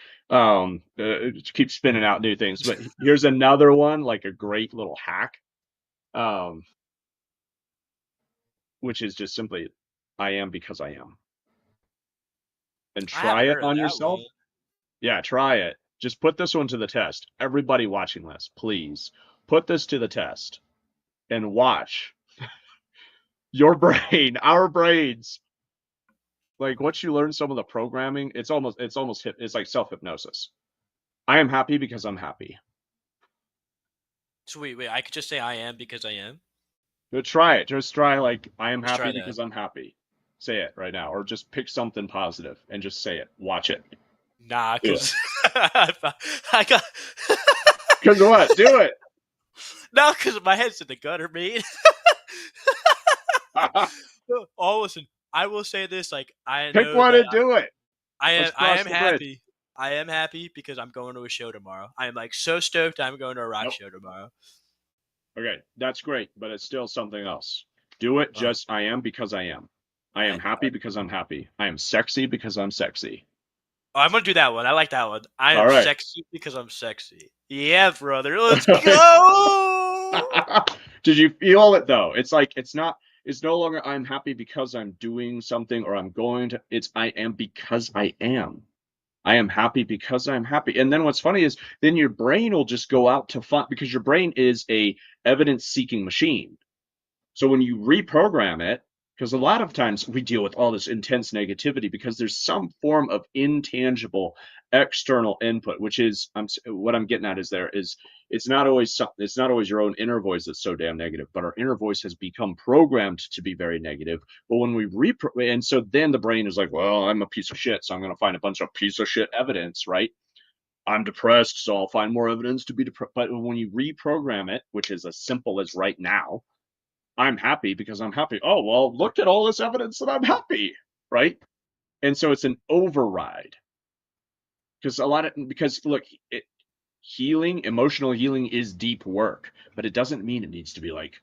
Keep spinning out new things, but here's another one, like a great little hack, um, which is just simply, I am because I am, and I try haven't it heard of on that yourself. one. Yeah, try it. Just put this one to the test. Everybody watching this, please put this to the test and watch your brain, our brains. Like once you learn some of the programming, it's like self hypnosis. I am happy because I'm happy. So wait, I could just say I am because I am. But try it. Just try like I am Let's happy try that. because I'm happy. Say it right now, or just pick something positive and just say it. Watch it. Nah, Do it. because I got Because what? Do it. no, because my head's in the gutter, mate. Oh, listen, I will say this: like I Pick know one that and do it. Let's I cross am the bridge. happy. I am happy because I'm going to a show tomorrow. I am like so stoked. I'm going to a rock Nope. show tomorrow. Okay, that's great, but it's still something else. Do it Uh, just I am because I am. I am I, happy because I'm happy. I am sexy because I'm sexy. oh, I'm gonna do that one. I like that one. I All am right. sexy because I'm sexy. Yeah, brother. Let's go. Did you feel it though? It's like it's no longer I'm happy because I'm doing something or I'm going to it's I am because I am. I am happy because I'm happy. And then what's funny is then your brain will just go out to find because your brain is a evidence seeking machine. So when you reprogram it, because a lot of times we deal with all this intense negativity because there's some form of intangible external input, which is what I'm getting at is there is it's not always your own inner voice that's so damn negative, but our inner voice has become programmed to be very negative. But when we and so then the brain is like, well, I'm a piece of shit, so I'm going to find a bunch of piece of shit evidence, right? I'm depressed, so I'll find more evidence to be depressed. But when you reprogram it, which is as simple as right now, I'm happy because I'm happy. Oh, well, look at all this evidence that I'm happy, right? And so it's an override because look, emotional healing is deep work, but it doesn't mean it needs to be like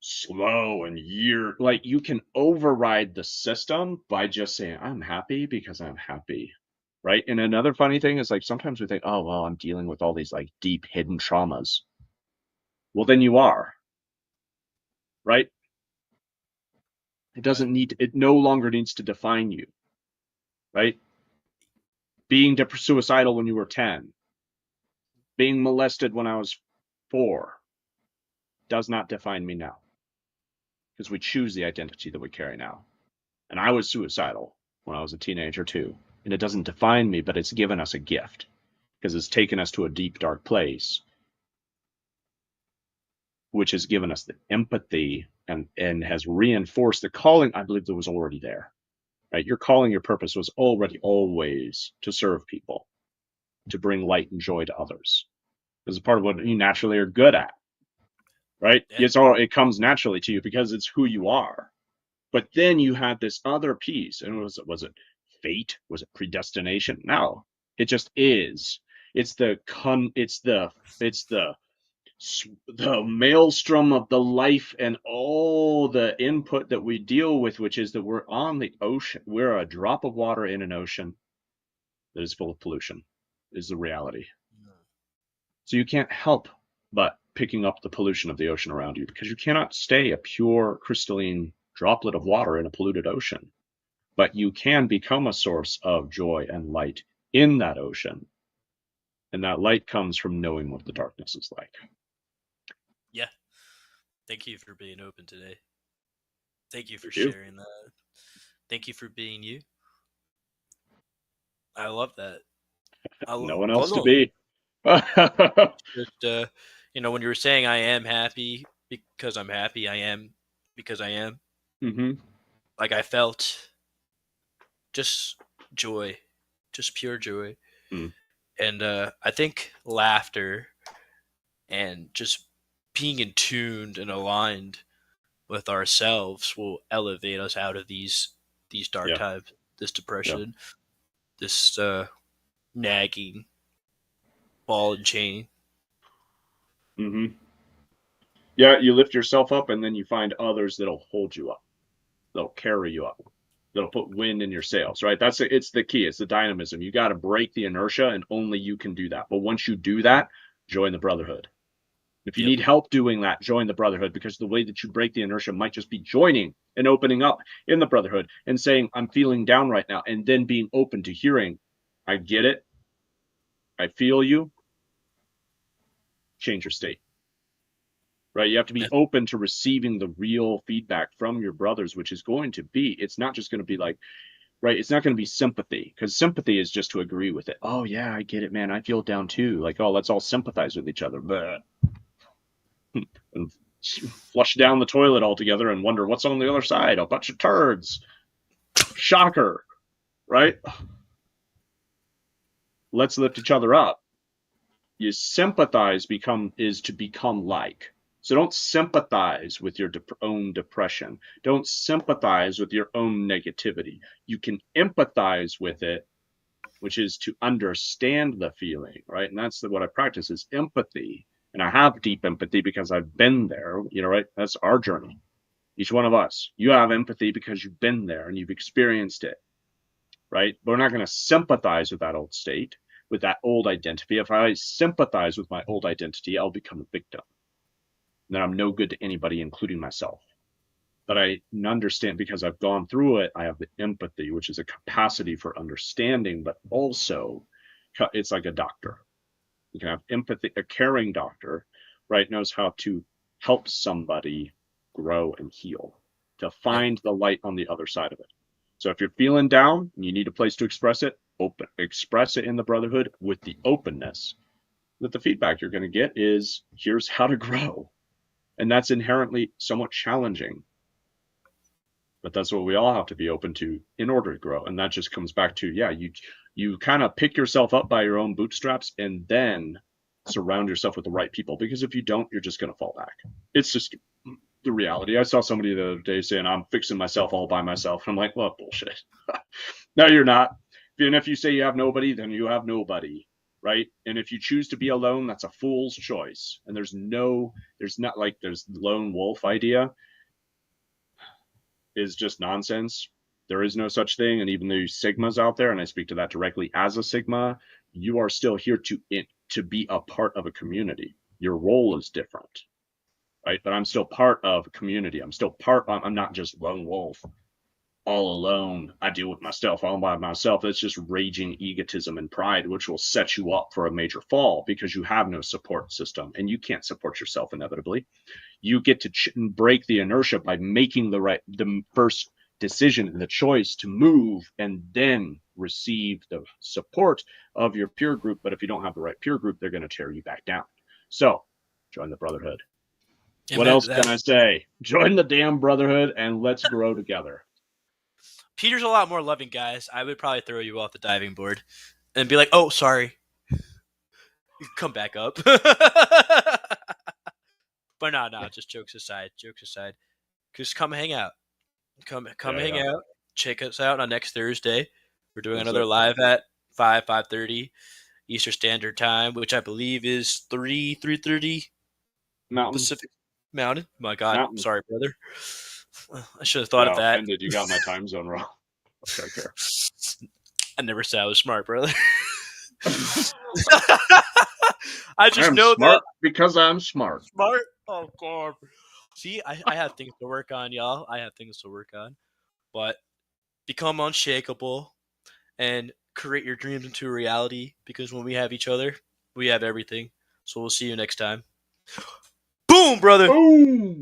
slow and like you can override the system by just saying I'm happy because I'm happy. Right. And another funny thing is like sometimes we think, oh, well, I'm dealing with all these like deep hidden traumas. Well, then you are, right? Right. It no longer needs to define you, right? Being suicidal when you were 10, being molested when I was 4 does not define me now because we choose the identity that we carry now. And I was suicidal when I was a teenager too. And it doesn't define me, but it's given us a gift because it's taken us to a deep, dark place, which has given us the empathy and has reinforced the calling I believe that was already there. Right? Your calling, your purpose was already always to serve people, to bring light and joy to others. This is part of what you naturally are good at, right? Yeah. It comes naturally to you because it's who you are. But then you had this other piece, and was it fate? Was it predestination? No, it just is. It's the maelstrom of the life and all the input that we deal with, which is that we're on the ocean. We're a drop of water in an ocean that is full of pollution. Is the reality. So you can't help but picking up the pollution of the ocean around you because you cannot stay a pure crystalline droplet of water in a polluted ocean. But you can become a source of joy and light in that ocean. And that light comes from knowing what the darkness is like. Yeah. Thank you for being open today. Thank you for Thank you. sharing that. Thank you for being you. I love that. No one else Hold to on. be. Just when you were saying I am happy because I'm happy, I am because I am. hmm Like I felt just joy, just pure joy, mm, and I think laughter and just being in tuned and aligned with ourselves will elevate us out of these dark yeah, times, this yeah. depression, this nagging, ball and chain. Hmm. Yeah, you lift yourself up and then you find others that'll hold you up. They'll carry you up. They'll put wind in your sails, right? It's the key. It's the dynamism. You got to break the inertia and only you can do that. But once you do that, join the brotherhood. If you Yep. need help doing that, join the brotherhood, because the way that you break the inertia might just be joining and opening up in the brotherhood and saying, I'm feeling down right now, and then being open to hearing, I get it. I feel you. Change your state, right? You have to be open to receiving the real feedback from your brothers, which is going to be, it's not just going to be like, right? It's not going to be sympathy, because sympathy is just to agree with it. Oh, yeah, I get it, man. I feel down too. Like, oh, let's all sympathize with each other. But and flush down the toilet altogether and wonder what's on the other side. A bunch of turds. Shocker, right? Let's lift each other up. You sympathize is to become like. So don't sympathize with your own depression. Don't sympathize with your own negativity. You can empathize with it, which is to understand the feeling, right? And that's what I practice is empathy. And I have deep empathy because I've been there, right? That's our journey. Each one of us. You have empathy because you've been there and you've experienced it, right? But we're not going to sympathize with that old state, with that old identity. If I sympathize with my old identity, I'll become a victim. And then I'm no good to anybody, including myself. But I understand, because I've gone through it, I have the empathy, which is a capacity for understanding, but also it's like a doctor. You can have empathy. A caring doctor, right, knows how to help somebody grow and heal, to Yep. find the light on the other side of it. So if you're feeling down and you need a place to express it, express it in the brotherhood with the openness that the feedback you're going to get is, here's how to grow. And that's inherently somewhat challenging, but that's what we all have to be open to in order to grow. And that just comes back to, yeah, you kind of pick yourself up by your own bootstraps and then surround yourself with the right people, because if you don't, you're just going to fall back. It's just the reality. I saw somebody the other day saying, I'm fixing myself all by myself. And I'm like, well, bullshit. No, you're not. And if you say you have nobody, then you have nobody, right? And if you choose to be alone, that's a fool's choice. And there's not like there's lone wolf idea is just nonsense. There is no such thing. And even though Sigma's out there, and I speak to that directly as a Sigma, you are still here to be a part of a community. Your role is different, right? But I'm still part of a community. I'm not just lone wolf, all alone. I deal with myself all by myself. That's just raging egotism and pride, which will set you up for a major fall, because you have no support system and you can't support yourself inevitably. You get to break the inertia by making the first decision and the choice to move, and then receive the support of your peer group. But if you don't have the right peer group, they're going to tear you back down. So join the brotherhood. What Amen else to can that. I say? Join the damn brotherhood and let's grow together. Peter's a lot more loving, guys. I would probably throw you off the diving board and be like, "Oh, sorry, come back up." But no, just jokes aside. Jokes aside. Just come hang out. Come Yeah, hang yeah. out. Check us out on next Thursday. We're doing That's another it. live at 5:30 Eastern Standard Time, which I believe is 3:30 Mountain. Pacific Mountain. My God, Mountain. sorry, brother. I should have thought of Wow, that. offended. You got my time zone wrong. Okay, care. I never said I was smart, brother. I I just am know that smart because I'm smart. smart. Oh God. See, I have things to work on, y'all. I have things to work on. But become unshakable and create your dreams into reality, because when we have each other, we have everything. So we'll see you next time. Boom, brother. Boom!